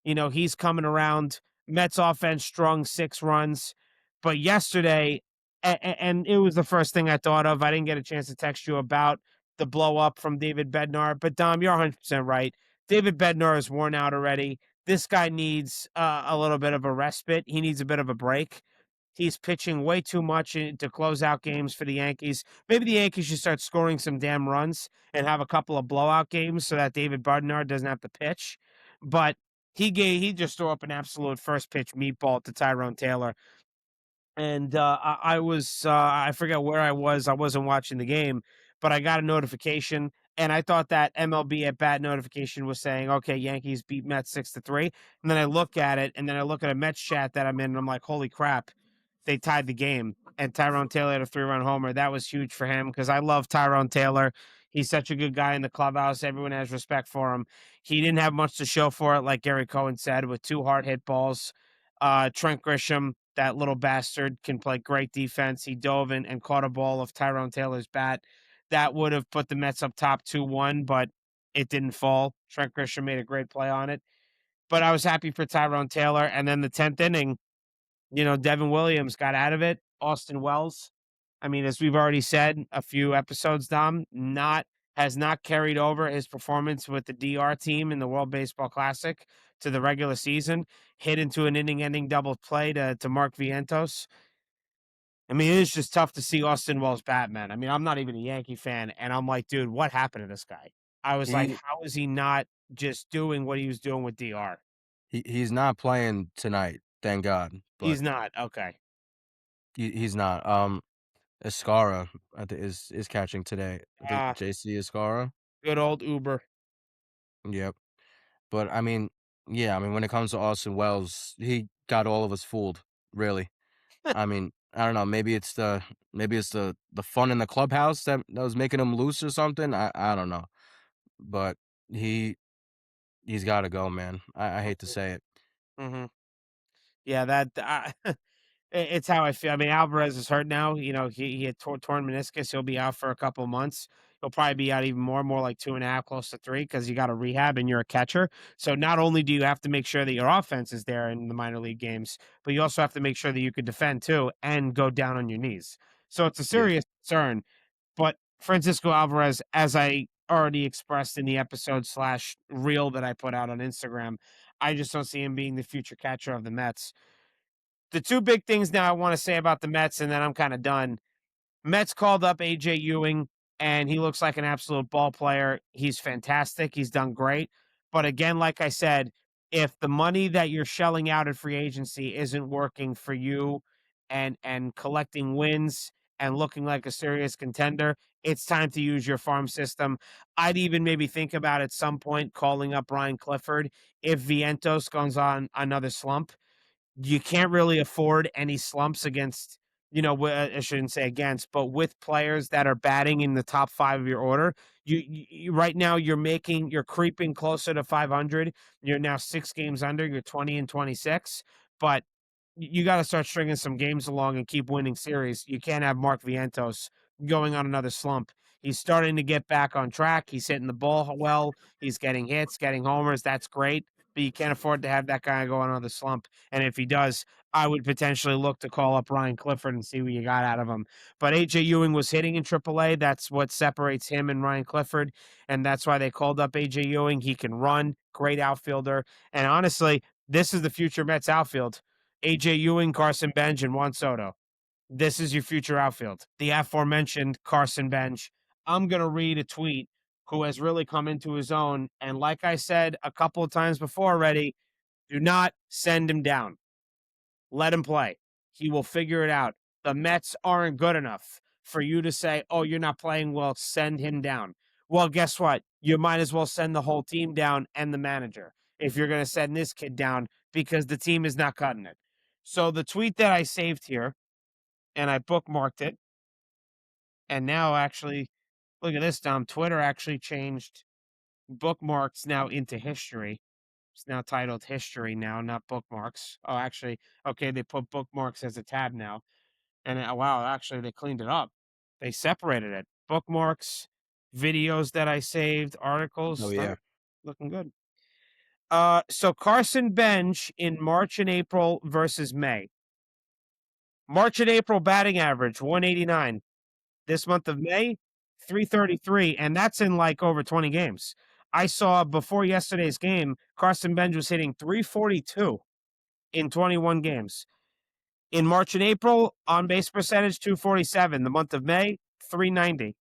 Speaker 1: He's coming around. Mets offense strung 6 runs. But yesterday, and it was the first thing I thought of. I didn't get a chance to text you about the blow up from David Bednar. But Dom, you're 100% right. David Bednar is worn out already. This guy needs a little bit of a respite. He needs a bit of a break. He's pitching way too much to close out games for the Yankees. Maybe the Yankees should start scoring some damn runs and have a couple of blowout games so that David Bednar doesn't have to pitch. But he just threw up an absolute first pitch meatball to Tyrone Taylor. And I forget where I was. I wasn't watching the game, but I got a notification, and I thought that MLB at bat notification was saying, "Okay, Yankees beat Mets 6-3." And then I look at it, and then I look at a Mets chat that I'm in, and I'm like, "Holy crap, they tied the game!" And Tyrone Taylor had a 3-run homer. That was huge for him because I love Tyrone Taylor. He's such a good guy in the clubhouse. Everyone has respect for him. He didn't have much to show for it, like Gary Cohen said, with 2 hard hit balls. Trent Grisham, that little bastard, can play great defense. He dove in and caught a ball of Tyrone Taylor's bat. That would have put the Mets up top 2-1, but it didn't fall. Trent Grisham made a great play on it. But I was happy for Tyrone Taylor. And then the 10th inning, Devin Williams got out of it. Austin Wells, I mean, as we've already said a few episodes, Dom, has not carried over his performance with the DR team in the World Baseball Classic to the regular season. Hit into an inning-ending double play to Mark Vientos. I mean, it is just tough to see Austin Wells Batman. I mean, I'm not even a Yankee fan, and I'm like, dude, what happened to this guy? I was like,
Speaker 2: He
Speaker 1: how is he not just doing what he was doing with DR?
Speaker 2: he's not playing tonight, thank God. But
Speaker 1: He's not. Okay.
Speaker 2: he's not. Escara, I think is catching today. I think
Speaker 1: Ah,
Speaker 2: JC Escara.
Speaker 1: good old Uber.
Speaker 2: Yep. But I mean, yeah, I mean when it comes to Austin Wells, he got all of us fooled, really. I mean, I don't know, maybe it's the fun in the clubhouse that was making him loose or something. I don't know. But he he's gotta go, man. I hate to say it.
Speaker 1: Hmm. Yeah, it's how I feel. I mean, Alvarez is hurt now. He had torn meniscus. He'll be out for a couple of months. He'll probably be out even more like 2.5, close to 3, because you got to rehab and you're a catcher. So not only do you have to make sure that your offense is there in the minor league games, but you also have to make sure that you can defend too and go down on your knees. So it's a
Speaker 2: Yeah.
Speaker 1: serious concern. But Francisco Alvarez, as I already expressed in the episode slash reel that I put out on Instagram, I just don't see him being the future catcher of the Mets. The 2 big things now I wanna say about the Mets, and then I'm kinda done. Mets called up AJ Ewing, and he looks like an absolute ball player. He's fantastic. He's done great. But again, like I said, if the money that you're shelling out at free agency isn't working for you and collecting wins and looking like a serious contender, it's time to use your farm system. I'd even maybe think about at some point calling up Ryan Clifford if Vientos goes on another slump. You can't really afford any slumps against, I shouldn't say against, but with players that are batting in the top 5 of your order. Right now you're creeping closer to 500. You're now 6 games under. You're 20-26, but you got to start stringing some games along and keep winning series. You can't have Mark Vientos going on another slump. He's starting to get back on track. He's hitting the ball well. He's getting hits, getting homers. That's great. but you can't afford to have that guy go on another slump. And if he does, I would potentially look to call up Ryan Clifford and see what you got out of him. But AJ Ewing was hitting in AAA. That's what separates him and Ryan Clifford. And that's why they called up AJ Ewing. He can run, great outfielder. And honestly, this is the future Mets outfield. AJ Ewing, Carson Bench, and Juan Soto. This is your future outfield. The aforementioned Carson Bench. I'm going to read a tweet who has really come into his own. And like I said a couple of times before already, do not send him down. Let him play. He will figure it out. The Mets aren't good enough for you to say, oh, you're not playing well, send him down. Well, guess what? You might as well send the whole team down and the manager if you're going to send this kid down because the team is not cutting it. So the tweet that I saved here, and I bookmarked it, and now actually, look at this, Dom. Twitter actually changed bookmarks now into history. It's now titled history now, not bookmarks. Oh, actually, okay, they put bookmarks as a tab now. And wow, actually, they cleaned it up. They separated it. Bookmarks, videos that I saved,
Speaker 2: Oh
Speaker 1: articles. All
Speaker 2: yeah.
Speaker 1: right, looking good. So Carson Bench in March and April versus May. March and April batting average 189. This month of May, 333, and that's in like over 20 games. I saw before yesterday's game, Carson Bench was hitting 342 in 21 games. In March and April, on base percentage 247. The month of May, 390.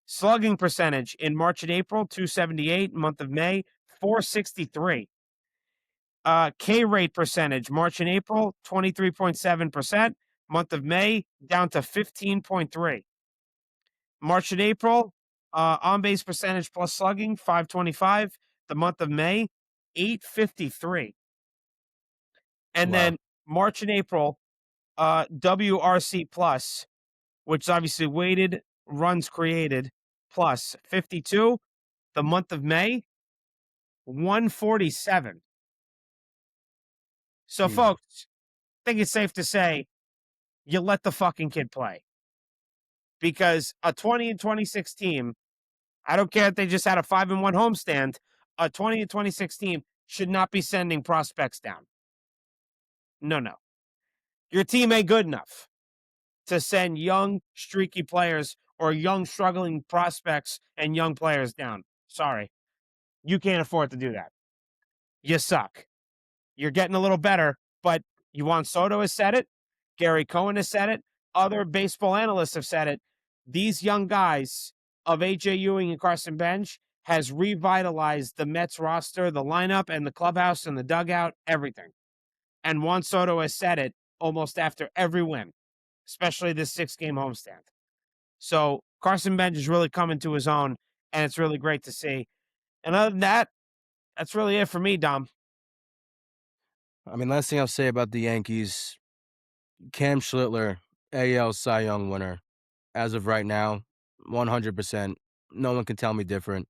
Speaker 1: Slugging percentage in March and April, 278. Month of May, 463. K rate percentage, March and April, 23.7%. Month of May, down to 15.3. March and April, on base percentage plus slugging, 525. The month of May, 853. And
Speaker 2: Wow.
Speaker 1: then March and April, WRC plus, which is obviously weighted runs created, plus 52. The month of May, 147. So,
Speaker 2: Jesus.
Speaker 1: folks, I think it's safe to say you let the fucking kid play because a 20-26 team, I don't care if they just had a 5-1 homestand, a 20-26 team should not be sending prospects down. No, no. Your team ain't good enough to send young, streaky players or young, struggling prospects and young players down. Sorry. You can't afford to do that. You suck. You're getting a little better, but Juan Soto has said it. Gary Cohen has said it. Other baseball analysts have said it. These young guys of AJ Ewing and Carson Bench has revitalized the Mets roster, the lineup, and the clubhouse and the dugout, everything. And Juan Soto has said it almost after every win, especially this 6-game homestand. So Carson Bench is really coming to his own, and it's really great to see. And other than that, that's really it for me, Dom.
Speaker 2: I mean, last thing I'll say about the Yankees, Cam Schlittler, AL Cy Young winner. As of right now, 100%. No one can tell me different.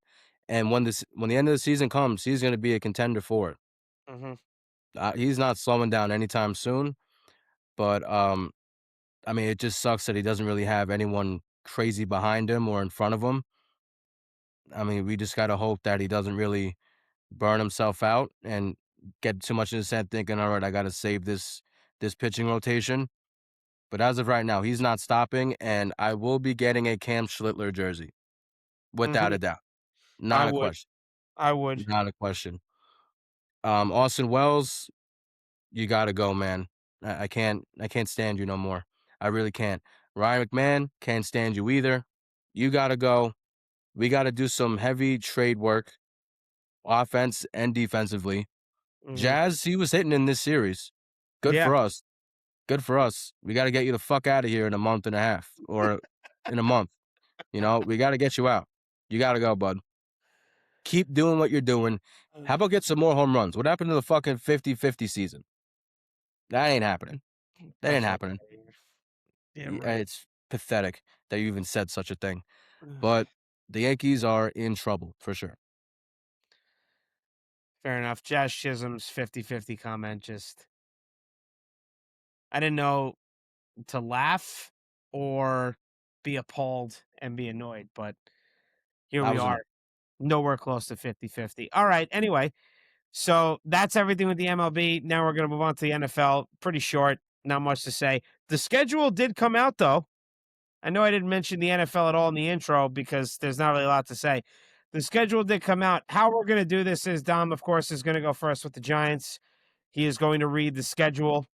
Speaker 2: And when the end of the season comes, he's going to be a contender for it.
Speaker 1: Mm-hmm.
Speaker 2: He's not slowing down anytime soon. But I mean, it just sucks that he doesn't really have anyone crazy behind him or in front of him. I mean, we just gotta hope that he doesn't really burn himself out and get too much in his head thinking, all right, I gotta save this pitching rotation. But as of right now, he's not stopping, and I will be getting a Cam Schlittler jersey without
Speaker 1: Mm-hmm.
Speaker 2: a doubt.
Speaker 1: I
Speaker 2: Not a
Speaker 1: would.
Speaker 2: question.
Speaker 1: I would.
Speaker 2: Not a question. Austin Wells, you gotta go, man. I can't stand you no more. I really can't. Ryan McMahon, can't stand you either. You gotta go. We gotta do some heavy trade work, offense and defensively.
Speaker 1: Mm-hmm.
Speaker 2: Jazz, he was hitting in this series. Good
Speaker 1: Yeah.
Speaker 2: for us. Good for us. We gotta get you the fuck out of here in a month and a half or in a month. We gotta get you out. You gotta go, bud. Keep doing what you're doing. How about get some more home runs? What happened to the fucking 50-50 season? That ain't happening. That
Speaker 1: The
Speaker 2: ain't
Speaker 1: fuck
Speaker 2: happening.
Speaker 1: out of here. Damn right.
Speaker 2: It's pathetic that you even said such a thing. But the Yankees are in trouble for sure.
Speaker 1: Fair enough. Jazz Chisholm's 50-50 comment just I didn't know to laugh or be appalled and be annoyed, but here
Speaker 2: I
Speaker 1: we
Speaker 2: was
Speaker 1: are.
Speaker 2: annoyed.
Speaker 1: Nowhere close to 50-50. All right. Anyway, So that's everything with the MLB. Now we're going to move on to the NFL. Pretty short, not much to say. The schedule did come out though. I know I didn't mention the NFL at all in the intro because there's not really a lot to say. The schedule did come out. How we're going to do this is Dom, of course, is going to go first with the Giants. He is going to read the schedule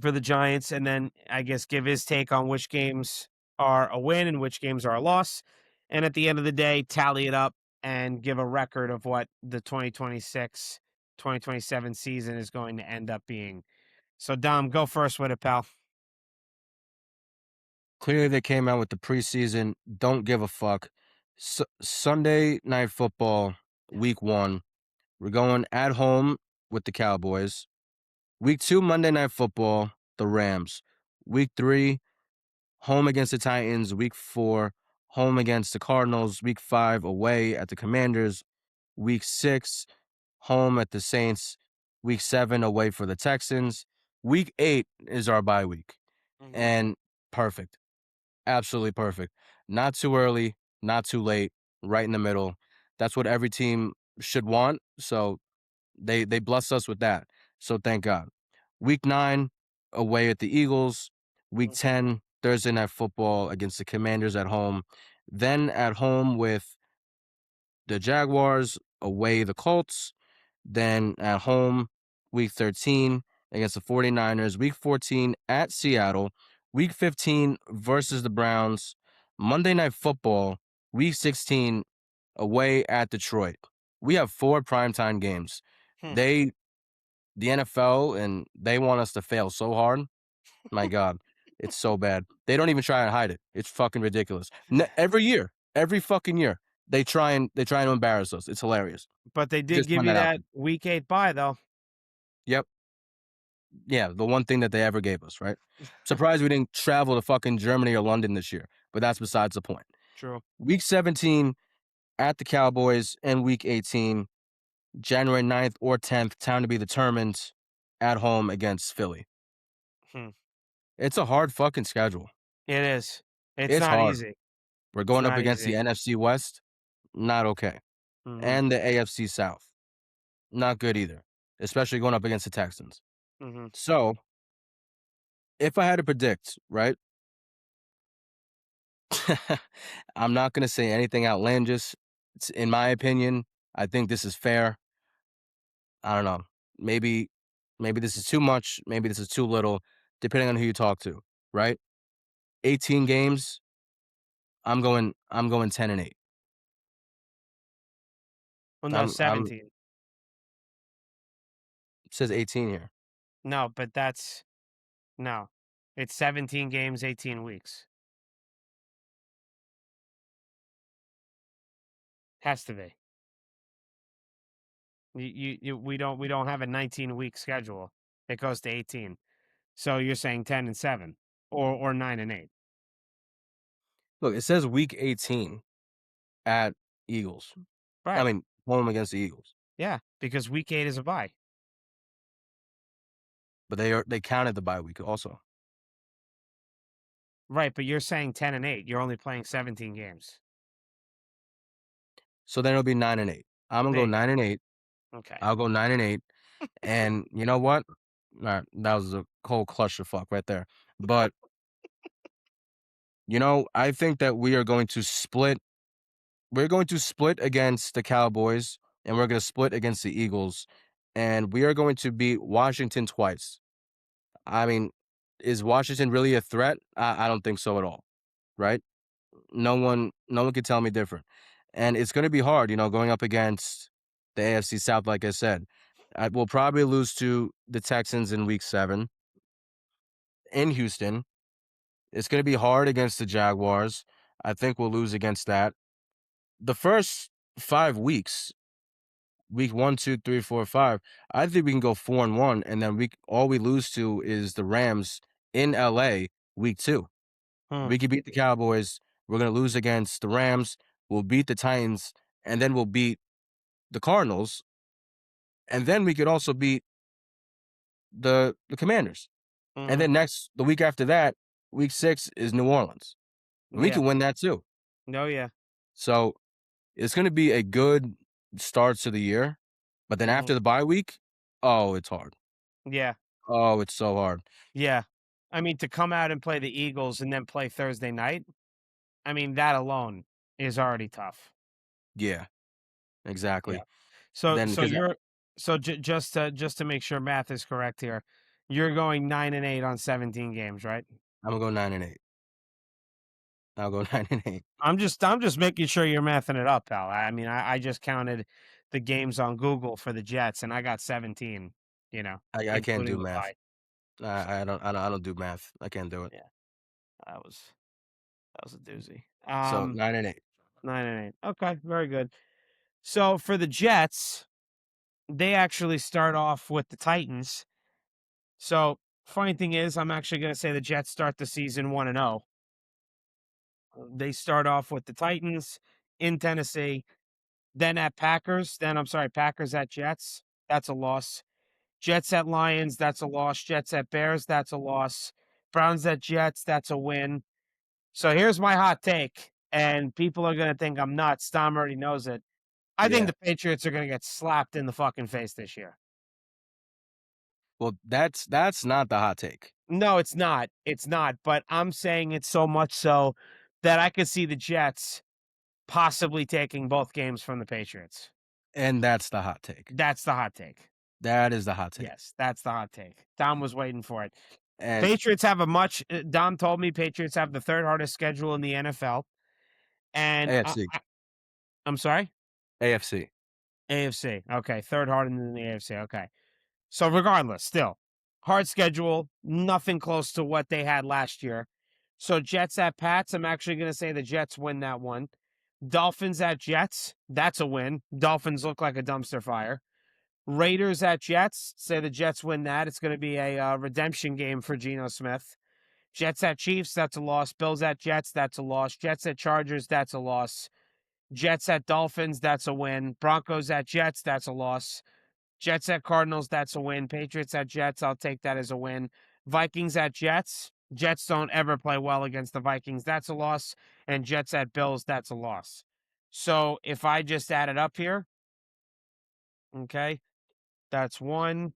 Speaker 1: for the Giants and then I guess give his take on which games are a win and which games are a loss. And at the end of the day, tally it up and give a record of what the 2026-2027 season is going to end up being. So, Dom, go first with it, pal.
Speaker 2: Clearly, they came out with the preseason. Don't give a fuck. Sunday night football, week 1. We're going at home with the Cowboys. Week 2, Monday night football, the Rams. Week 3, home against the Titans. Week 4, home against the Cardinals. Week 5, away at the Commanders. Week 6, home at the Saints. Week 7, away for the Texans. Week 8 is our bye week.
Speaker 1: Mhm.
Speaker 2: And perfect. Absolutely perfect. Not too early, not too late, right in the middle. That's what every team should want. So they bless us with that. So thank God. Week 9, away at the Eagles. Week
Speaker 1: Mhm.
Speaker 2: 10, Thursday night football against the Commanders at home. Then at home with the Jaguars, away the Colts. Then at home, week 13 against the 49ers. Week 14 at Seattle. Week 15 versus the Browns. Monday Night Football, week 16 away at Detroit. We have 4 primetime games.
Speaker 1: Hmm.
Speaker 2: The NFL, and they want us to fail so hard. My God, it's so bad. They don't even try and hide it. It's fucking ridiculous. Every year, every fucking year, they try and embarrass us. It's hilarious.
Speaker 1: But they did
Speaker 2: Just
Speaker 1: give
Speaker 2: find
Speaker 1: you
Speaker 2: that out
Speaker 1: that
Speaker 2: there.
Speaker 1: week 8 bye, though.
Speaker 2: Yep. Yeah, the one thing that they ever gave us, right? Surprised we didn't travel to fucking Germany or London this year, but that's besides the point.
Speaker 1: True.
Speaker 2: Week 17 at the Cowboys and week 18, January 9th or 10th, time to be determined at home against Philly.
Speaker 1: Hmm.
Speaker 2: It's a hard fucking schedule.
Speaker 1: It is. It's
Speaker 2: It's
Speaker 1: not
Speaker 2: hard.
Speaker 1: easy.
Speaker 2: We're
Speaker 1: It's
Speaker 2: going up
Speaker 1: not
Speaker 2: against the
Speaker 1: easy.
Speaker 2: NFC West, not okay.
Speaker 1: Mhm.
Speaker 2: And the AFC South, not good either, especially going up against the Texans.
Speaker 1: Mhm.
Speaker 2: So, if I had to predict, right? I'm not gonna say anything outlandish. In my opinion, I think this is fair. I don't know. Maybe this is too much, maybe this is too little, depending on who you talk to, right? 18 games, I'm going 10 and 8.
Speaker 1: Well, no,
Speaker 2: I'm
Speaker 1: $17.
Speaker 2: It says 18 here.
Speaker 1: No, but that's no. It's 17 games, 18 weeks. Has to be. We don't have a 19-week schedule. It goes to 18. So you're saying 10 and 7 or 9 and 8.
Speaker 2: Look, it says week 18 at Eagles. I
Speaker 1: Right.
Speaker 2: mean, home against the Eagles.
Speaker 1: Yeah, because week 8 is a bye.
Speaker 2: But they counted the bye week also.
Speaker 1: Right, but you're saying 10 and 8. You're only playing 17 games.
Speaker 2: So then it'll be 9 and 8. I'm gonna
Speaker 1: There
Speaker 2: go
Speaker 1: you go.
Speaker 2: 9 and 8.
Speaker 1: Okay.
Speaker 2: I'll go 9 and 8. And you know what? Alright, that was a whole clusterfuck right there. But, I think that we're going to split against the Cowboys, and we're gonna split against the Eagles, and we are going to beat Washington twice. I mean, is Washington really a threat? I don't think so at all, right? No one could tell me different. And it's gonna be hard, going up against the AFC South, like I said. We'll probably lose to the Texans in week 7 in Houston. It's gonna be hard against the Jaguars. I think we'll lose against that. The first 5 weeks, week 1, 2, 3, 4, 5, I think we can go 4-1, and then all we lose to is the Rams in LA week 2.
Speaker 1: Hmm.
Speaker 2: We could beat the Cowboys. We're gonna lose against the Rams. We'll beat the Titans, and then we'll beat the Cardinals, and then we could also beat the Commanders. And
Speaker 1: Mhm.
Speaker 2: then the week after that, week 6 is New Orleans. We
Speaker 1: Yeah.
Speaker 2: can win that too.
Speaker 1: No, yeah.
Speaker 2: So it's gonna be a good start to the year. But then
Speaker 1: Mhm.
Speaker 2: after the bye week, oh, it's hard.
Speaker 1: Yeah.
Speaker 2: Oh, it's so hard.
Speaker 1: Yeah. I mean, to come out and play the Eagles and then play Thursday night, I mean, that alone is already tough.
Speaker 2: Yeah,
Speaker 1: Yeah.
Speaker 2: exactly.
Speaker 1: So
Speaker 2: Then
Speaker 1: so
Speaker 2: because
Speaker 1: you're so just to make sure math is correct here, you're going 9-8 on 17 games, right?
Speaker 2: I'm gonna go 9-8. I'll go 9-8.
Speaker 1: I'm just making sure you're mathing it up, pal. I mean, I just counted the games on Google for the Jets, and I got 17,
Speaker 2: I can't
Speaker 1: including
Speaker 2: do
Speaker 1: the
Speaker 2: math.
Speaker 1: bye. So,
Speaker 2: I don't do math. I can't do it.
Speaker 1: yeah, that was that was a doozy.
Speaker 2: So 9-8.
Speaker 1: 9-8. Okay, very good. So for the Jets, they actually start off with the Titans. So funny thing is, I'm actually going to say the Jets start the season 1-0. They start off with the Titans in Tennessee, then at Packers. Then I'm sorry, Packers at Jets. That's a loss. Jets at Lions. That's a loss. Jets at Bears. That's a loss. Browns at Jets. That's a win. So here's my hot take, and people are going to think I'm nuts. Tom already knows it. I think
Speaker 2: Yeah.
Speaker 1: the Patriots are going to get slapped in the fucking face this year.
Speaker 2: Well, that's not the hot take.
Speaker 1: No, it's not. It's not. But I'm saying it so much so that I could see the Jets possibly taking both games from the Patriots.
Speaker 2: And that's the hot take.
Speaker 1: That's the hot take.
Speaker 2: That is the hot take.
Speaker 1: Yes, that's the hot take. Dom was waiting for it.
Speaker 2: And
Speaker 1: Patriots have a much. Dom told me Patriots have the third hardest schedule in the NFL, and
Speaker 2: AFC.
Speaker 1: I'm sorry,
Speaker 2: AFC.
Speaker 1: AFC. Okay, third hardest in the AFC. Okay, so regardless, still hard schedule. Nothing close to what they had last year. So Jets at Pats. I'm actually going to say the Jets win that one. Dolphins at Jets. That's a win. Dolphins look like a dumpster fire. Raiders at Jets. Say the Jets win that. It's going to be a redemption game for Geno Smith. Jets at Chiefs. That's a loss. Bills at Jets. That's a loss. Jets at Chargers. That's a loss. Jets at Dolphins. That's a win. Broncos at Jets. That's a loss. Jets at Cardinals. That's a win. Patriots at Jets. I'll take that as a win. Vikings at Jets. Jets don't ever play well against the Vikings. That's a loss. And Jets at Bills. That's a loss. So if I just add it up here, okay, that's 1,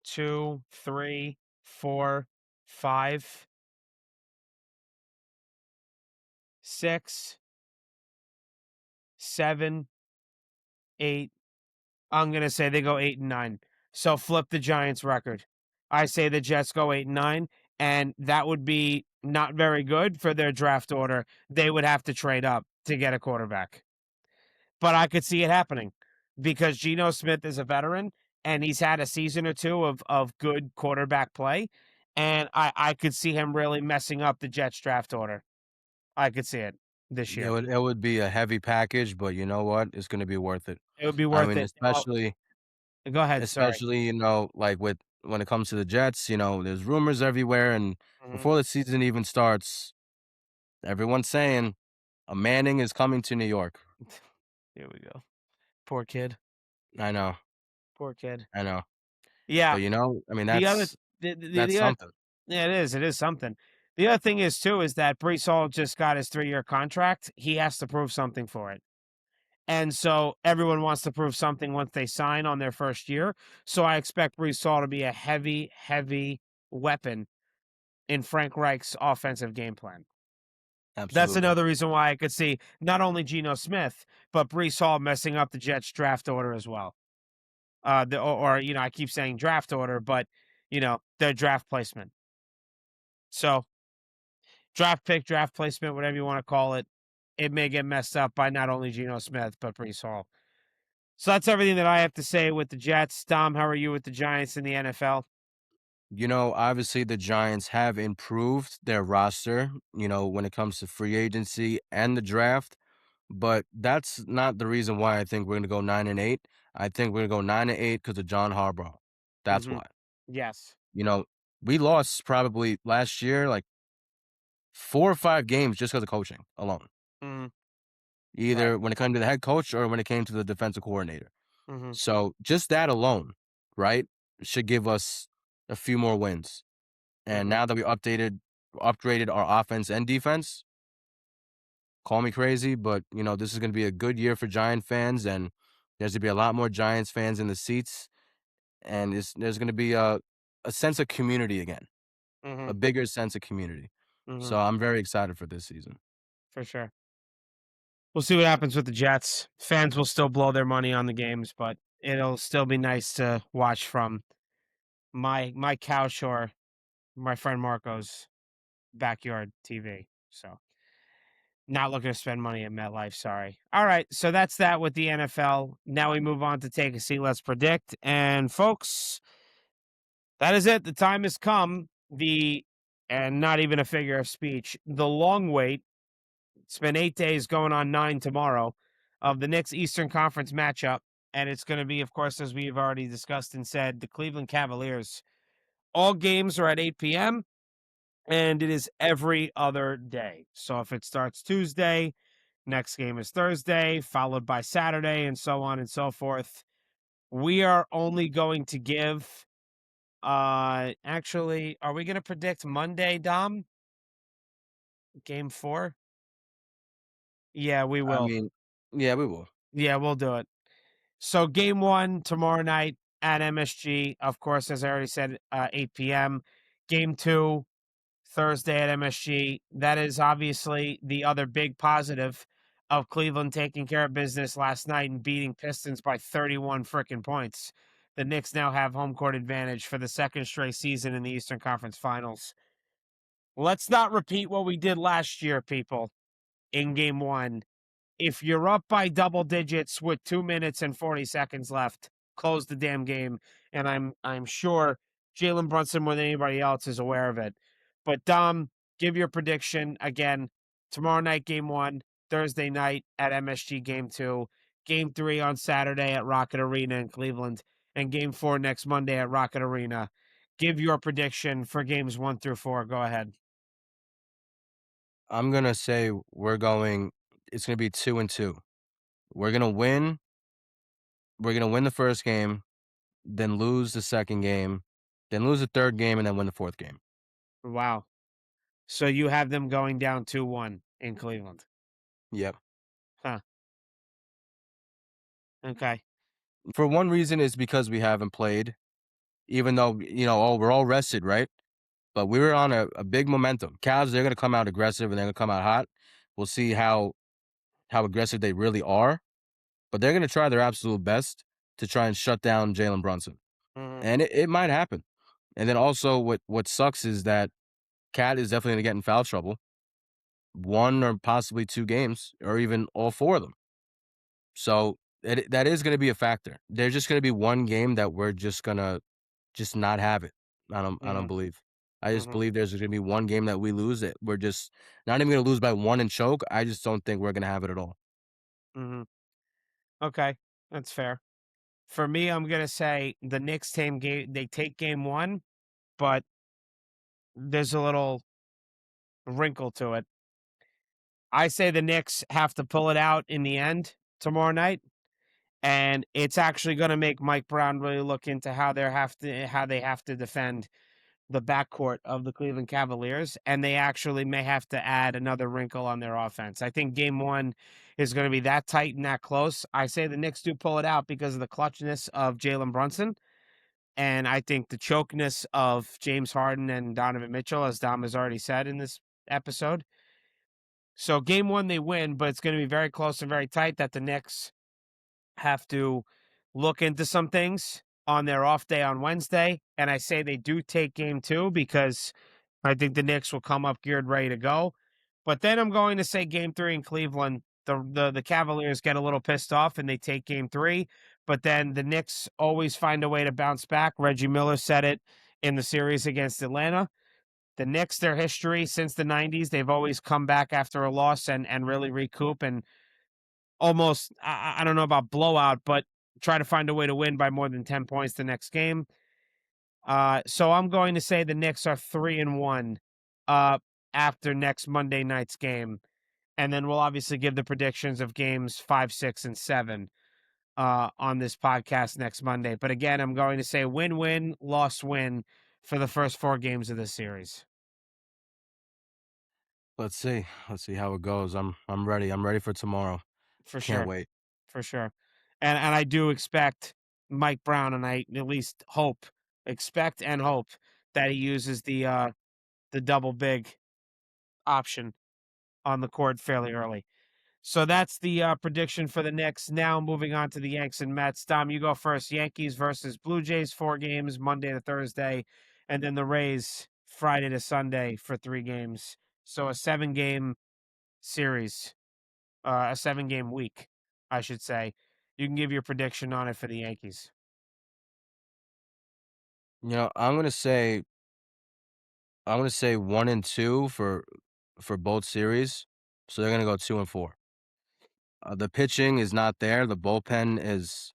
Speaker 1: 2, 3, 4, 5, 6, 7, 8. I'm gonna say they go 8-9. So flip the Giants record. I say the Jets go 8-9, and that would be not very good for their draft order. They would have to trade up to get a quarterback. But I could see it happening because Geno Smith is a veteran and he's had a season or two of good quarterback play. And I could see him really messing up the Jets draft order. I could see it this year.
Speaker 2: It would be a heavy package, but you know what? It's gonna be worth it.
Speaker 1: It would be
Speaker 2: I
Speaker 1: worth
Speaker 2: mean,
Speaker 1: it. Oh, go ahead. Sorry.
Speaker 2: especially, like with when it comes to the Jets, there's rumors everywhere, and
Speaker 1: Mhm.
Speaker 2: before the season even starts, everyone's saying a Manning is coming to New York.
Speaker 1: Here we go. Poor kid.
Speaker 2: I know,
Speaker 1: Poor kid.
Speaker 2: I know.
Speaker 1: Yeah.
Speaker 2: But I mean,
Speaker 1: The other the
Speaker 2: that's
Speaker 1: other
Speaker 2: something.
Speaker 1: yeah, it is. It is something. The other thing is too is that Brees Hall just got his 3-year contract. He has to prove something for it. And so everyone wants to prove something once they sign on their first year. So I expect Brees Hall to be a heavy, heavy weapon in Frank Reich's offensive game plan. That's
Speaker 2: Absolutely.
Speaker 1: another reason why I could see not only Geno Smith, but Brees Hall messing up the Jets draft order as well. I keep saying draft order, but their draft placement. So draft pick, draft placement, whatever you want to call it, it may get messed up by not only Geno Smith but Brees Hall. So that's everything that I have to say with the Jets. Dom, how are you with the Giants in the NFL?
Speaker 2: Obviously the Giants have improved their roster, when it comes to free agency and the draft, but that's not the reason why I think we're gonna go 9-8. I think we're gonna go 9-8 because of John Harbaugh. That's
Speaker 1: Hmm.
Speaker 2: why.
Speaker 1: Yes.
Speaker 2: You know, we lost probably last year like 4 or 5 games just because of coaching alone,
Speaker 1: Hmm. Right.
Speaker 2: either when it came to the head coach or when it came to the defensive coordinator.
Speaker 1: Hmm.
Speaker 2: So just that alone, right, should give us a few more wins. And
Speaker 1: Hmm.
Speaker 2: now that upgraded our offense and defense, call me crazy, but this is going to be a good year for Giant fans, and There's gonna be a lot more Giants fans in the seats, and there's gonna be a sense of community again, a
Speaker 1: Mhm,
Speaker 2: bigger sense of community. So
Speaker 1: mhm,
Speaker 2: I'm very excited for this season.
Speaker 1: for sure. We'll see what happens with the Jets. Fans will still blow their money on the games, but it'll still be nice to watch from my couch or my friend Marco's backyard TV. So, not looking to spend money at MetLife, sorry. All right, so that's that with the NFL. Now we move on to take a seat, let's predict. And folks, that is it. The time has come. And not even a figure of speech, the long wait. It's been 8 days going on 9 tomorrow of the Knicks Eastern Conference matchup. And it's going to be, of course, as we've already discussed and said, the Cleveland Cavaliers. All games are at 8 p.m. and it is every other day. So if it starts Tuesday, next game is Thursday, followed by Saturday, and so on and so forth. We are only going to give actually, are we going to predict Monday, Dom? Game 4? Yeah, we
Speaker 2: I
Speaker 1: will.
Speaker 2: mean, yeah, we will.
Speaker 1: Yeah, we'll do it. So game 1 tomorrow night at MSG, of course, as I already said, 8 p.m. Game 2 Thursday at MSG. That is obviously the other big positive of Cleveland taking care of business last night and beating Pistons by 31 freaking points. The Knicks now have home court advantage for the second straight season in the Eastern Conference Finals. Let's not repeat what we did last year, people, in game 1. If you're up by double digits with 2 minutes and 40 seconds left, close the damn game, and I'm sure Jalen Brunson more than anybody else is aware of it. But Dom, give your prediction again. Tomorrow night, game 1, Thursday night at MSG game 2, game 3 on Saturday at Rocket Arena in Cleveland, and game 4 next Monday at Rocket Arena. Give your prediction for games 1 through 4. Go ahead.
Speaker 2: I'm gonna say it's gonna be 2-2. We're gonna win we're gonna win the first game, then lose the second game, then lose the third game, and then win the fourth game.
Speaker 1: Wow. So you have them going down 2-1 in Cleveland.
Speaker 2: Yep.
Speaker 1: Huh. Okay.
Speaker 2: For one reason is because we haven't played, even though, we're all rested, right? But we were on a big momentum. Cavs, they're gonna come out aggressive and they're gonna come out hot. We'll see how aggressive they really are, but they're gonna try their absolute best to try and shut down Jalen Brunson.
Speaker 1: Mhm,
Speaker 2: And it might happen. And then also what sucks is that Cat is definitely gonna get in foul trouble. One or possibly two games, or even all four of them. So that is gonna be a factor. There's just gonna be one game that we're just gonna just not have it. I don't
Speaker 1: mhm,
Speaker 2: believe. I just
Speaker 1: mhm,
Speaker 2: believe there's gonna be one game that we lose it. We're just not even gonna lose by one and choke. I just don't think we're gonna have it at all.
Speaker 1: mhm. Okay, that's fair. For me, I'm gonna say the Knicks team they take game 1, but there's a little wrinkle to it. I say the Knicks have to pull it out in the end tomorrow night, and it's actually gonna make Mike Brown really look into how they have to defend the backcourt of the Cleveland Cavaliers, and they actually may have to add another wrinkle on their offense. I think game 1 is gonna be that tight and that close. I say the Knicks do pull it out because of the clutchness of Jalen Brunson, and I think the chokeness of James Harden and Donovan Mitchell, as Dom has already said in this episode. So game 1, they win, but it's gonna be very close and very tight that the Knicks have to look into some things on their off day on Wednesday, and I say they do take game 2 because I think the Knicks will come up geared, ready to go. But then I'm going to say game 3 in Cleveland, the Cavaliers get a little pissed off and they take game 3, but then the Knicks always find a way to bounce back. Reggie Miller said it in the series against Atlanta. The Knicks, their history since the 90s, they've always come back after a loss and really recoup and almost I don't know about blowout, but try to find a way to win by more than 10 points the next game. So I'm going to say the Knicks are 3-1 uh after next Monday night's game. And then we'll obviously give the predictions of games 5, 6, and 7 on this podcast next Monday. But again, I'm going to say win-win, loss-win for the first 4 games of this series.
Speaker 2: Let's see. Let's see how it goes. I'm ready. I'm ready for tomorrow.
Speaker 1: For
Speaker 2: Can't
Speaker 1: sure.
Speaker 2: wait.
Speaker 1: For sure. and I do expect Mike Brown, and I at least expect and hope that he uses the double big option on the court fairly early. So that's the prediction for the Knicks. Now moving on to the Yanks and Mets. Dom, you go first. Yankees versus Blue Jays, 4 games, Monday to Thursday, and then the Rays Friday to Sunday for 3 games. So a 7 game series, a 7 game week, I should say. You can give your prediction on it for the Yankees.
Speaker 2: I'm gonna say 1-2 for both series. So they're gonna go 2-4. The pitching is not there. The bullpen is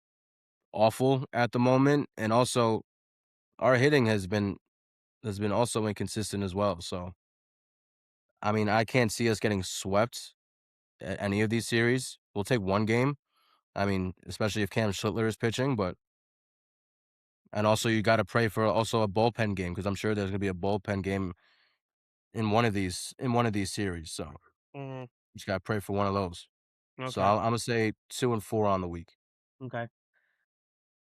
Speaker 2: awful at the moment, and also our hitting has been also inconsistent as well. So I mean, I can't see us getting swept at any of these series. We'll take one game. I mean, especially if Cam Schlittler is pitching, but and also you got to pray for also a bullpen game because I'm sure there's gonna be a bullpen game in one of these series. So
Speaker 1: Mhm.
Speaker 2: you just gotta pray for one of those. So
Speaker 1: Okay.
Speaker 2: I'm gonna say 2-4 on the week.
Speaker 1: Okay.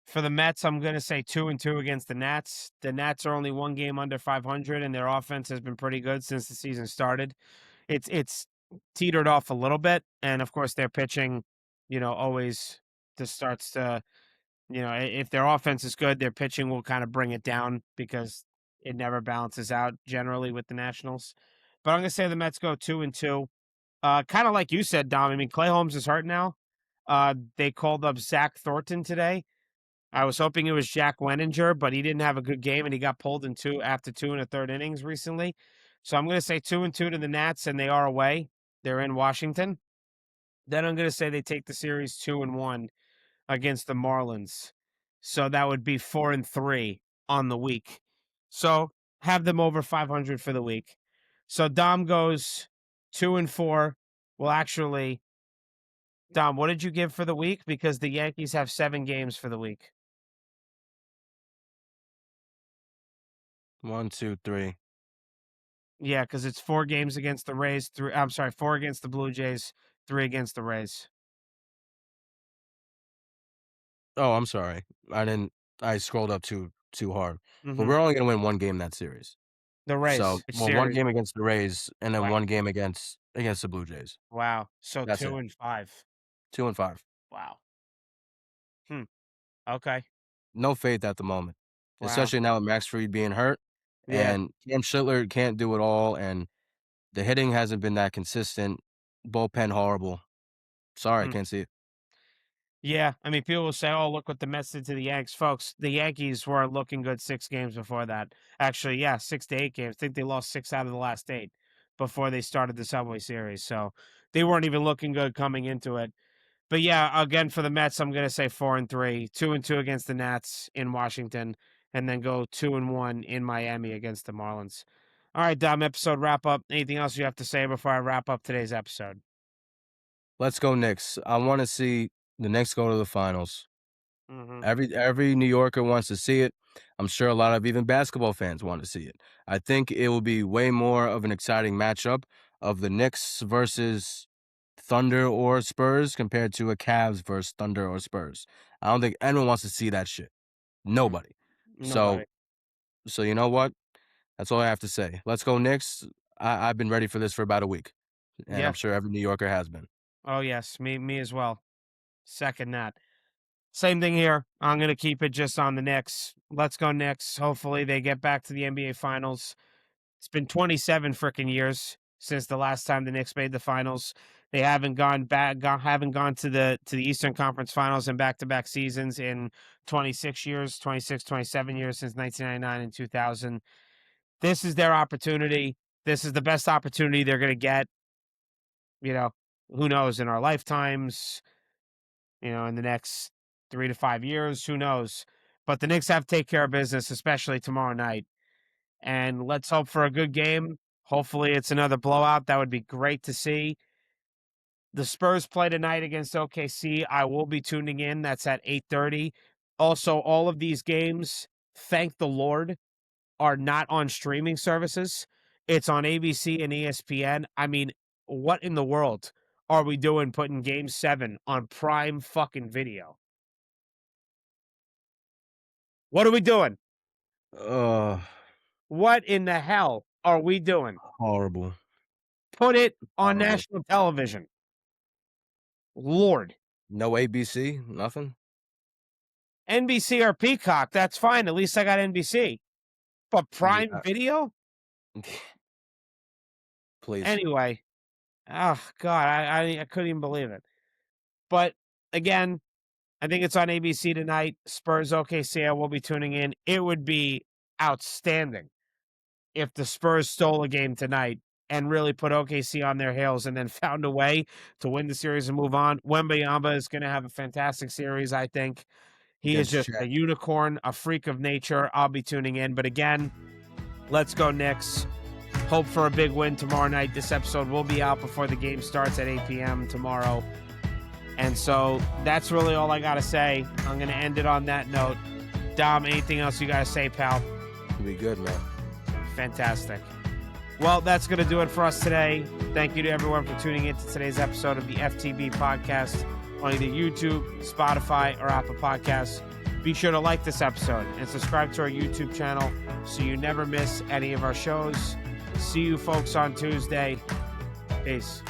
Speaker 1: For the Mets, I'm going to say 2-2 against the Nats. The Nats are only 1 game under 500, and their offense has been pretty good since the season started. It's teetered off a little bit, and of course their pitching, always just starts to, if their offense is good, their pitching will kind of bring it down because it never balances out generally with the Nationals. But I'm going to say the Mets go 2-2. Kind of like you said, Dom. I mean, Clay Holmes is hurt now. They called up Zach Thornton today. I was hoping it was Jack Wenninger, but he didn't have a good game, and he got pulled in two after 2 1/3 innings recently. So I'm going to say 2-2 to the Nats, and they are away. They're in Washington. Then I'm going to say they take the series 2-1 against the Marlins. So that would be 4-3 on the week. So have them over 500 for the week. So Dom goes 2-4. Well, actually, Dom, what did you give for the week? Because the Yankees have 7 games for the week.
Speaker 2: 1, 2, 3.
Speaker 1: Yeah, because it's 4 games against the Rays, I'm sorry, 4 against the Blue Jays, 3 against the Rays.
Speaker 2: Oh, I'm sorry. I scrolled up too hard. But
Speaker 1: Mhm.
Speaker 2: we're only gonna win one game that series.
Speaker 1: The
Speaker 2: So,
Speaker 1: Rays, it's
Speaker 2: well, one
Speaker 1: series.
Speaker 2: game against the Rays and then
Speaker 1: Wow.
Speaker 2: one game against the Blue Jays.
Speaker 1: Wow. So
Speaker 2: That's
Speaker 1: 2
Speaker 2: it.
Speaker 1: and 5.
Speaker 2: 2-5.
Speaker 1: Wow. Hmm. Okay.
Speaker 2: No faith at the moment,
Speaker 1: Wow.
Speaker 2: especially now with Max Fried being hurt,
Speaker 1: Yeah.
Speaker 2: and Cam Schlittler can't do it all, and the hitting hasn't been that consistent. Bullpen horrible. Sorry, I
Speaker 1: Hmm.
Speaker 2: can't see it.
Speaker 1: Yeah. I mean, people will say, "Oh, look what the Mets did to the Yanks." Folks, the Yankees were looking good 6 games before that. Actually, yeah, 6 to 8 games. I think they lost 6 out of the last 8 before they started the Subway Series. So they weren't even looking good coming into it. But yeah, again for the Mets, I'm gonna say 4-3, 2-2 against the Nats in Washington, and then go 2-1 in Miami against the Marlins. All right, Dom, episode wrap up. Anything else you have to say before I wrap up today's episode?
Speaker 2: Let's go Knicks. I wanna see the Knicks go to the finals.
Speaker 1: Hmm.
Speaker 2: Every New Yorker wants to see it. I'm sure a lot of even basketball fans want to see it. I think it will be way more of an exciting matchup of the Knicks versus Thunder or Spurs compared to a Cavs versus Thunder or Spurs. I don't think anyone wants to see that shit.
Speaker 1: Mm,
Speaker 2: Nobody. So
Speaker 1: nobody.
Speaker 2: so you know what? That's all I have to say. Let's go Knicks. I've been ready for this for about a week, and I'm
Speaker 1: Yeah.
Speaker 2: sure every New Yorker has been.
Speaker 1: Oh yes, me as well. Second that. Same thing here. I'm gonna keep it just on the Knicks. Let's go Knicks. Hopefully they get back to the NBA Finals. It's been 27 freaking years since the last time the Knicks made the finals. They haven't gone back, haven't gone to the Eastern Conference Finals in back-to-back seasons in 26 years, 26, 27 years since 1999 and 2000. This is their opportunity. This is the best opportunity they're going to get. You know, who knows in our lifetimes? In the next 3 to 5 years, who knows? But the Knicks have to take care of business, especially tomorrow night, and let's hope for a good game. Hopefully, it's another blowout. That would be great to see. The Spurs play tonight against OKC. I will be tuning in. That's at 8:30. Also, all of these games, thank the Lord, are not on streaming services. It's on ABC and ESPN. I mean, what in the world are we doing putting game 7 on prime fucking video? What are we doing?
Speaker 2: Uh,
Speaker 1: What in the hell are we doing?
Speaker 2: horrible,
Speaker 1: Put it on
Speaker 2: horrible.
Speaker 1: national television. Lord.
Speaker 2: No ABC, nothing.
Speaker 1: NBC or Peacock, that's fine. At least I got NBC. But Prime
Speaker 2: Yeah,
Speaker 1: Video?
Speaker 2: please.
Speaker 1: Anyway. Oh God, I couldn't even believe it. But again, I think it's on ABC tonight. Spurs OKC. I will be tuning in. It would be outstanding if the Spurs stole a game tonight and really put OKC on their heels and then found a way to win the series and move on. Wembayama is going to have a fantastic series, I think. He is
Speaker 2: Against
Speaker 1: just
Speaker 2: Chet.
Speaker 1: a unicorn, a freak of nature. I'll be tuning in. But again, let's go Knicks. Hope for a big win tomorrow night. This episode will be out before the game starts at 8 p.m. tomorrow. And so that's really all I got to say. I'm going to end it on that note. Dom, anything else you got to say, pal?
Speaker 2: It'll be good, man.
Speaker 1: Fantastic. Well, that's going to do it for us today. Thank you to everyone for tuning in to today's episode of the FTB podcast on either YouTube, Spotify, or Apple Podcasts. Be sure to like this episode and subscribe to our YouTube channel so you never miss any of our shows. See you folks on Tuesday. Peace.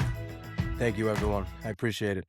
Speaker 2: Thank you, everyone. I appreciate it.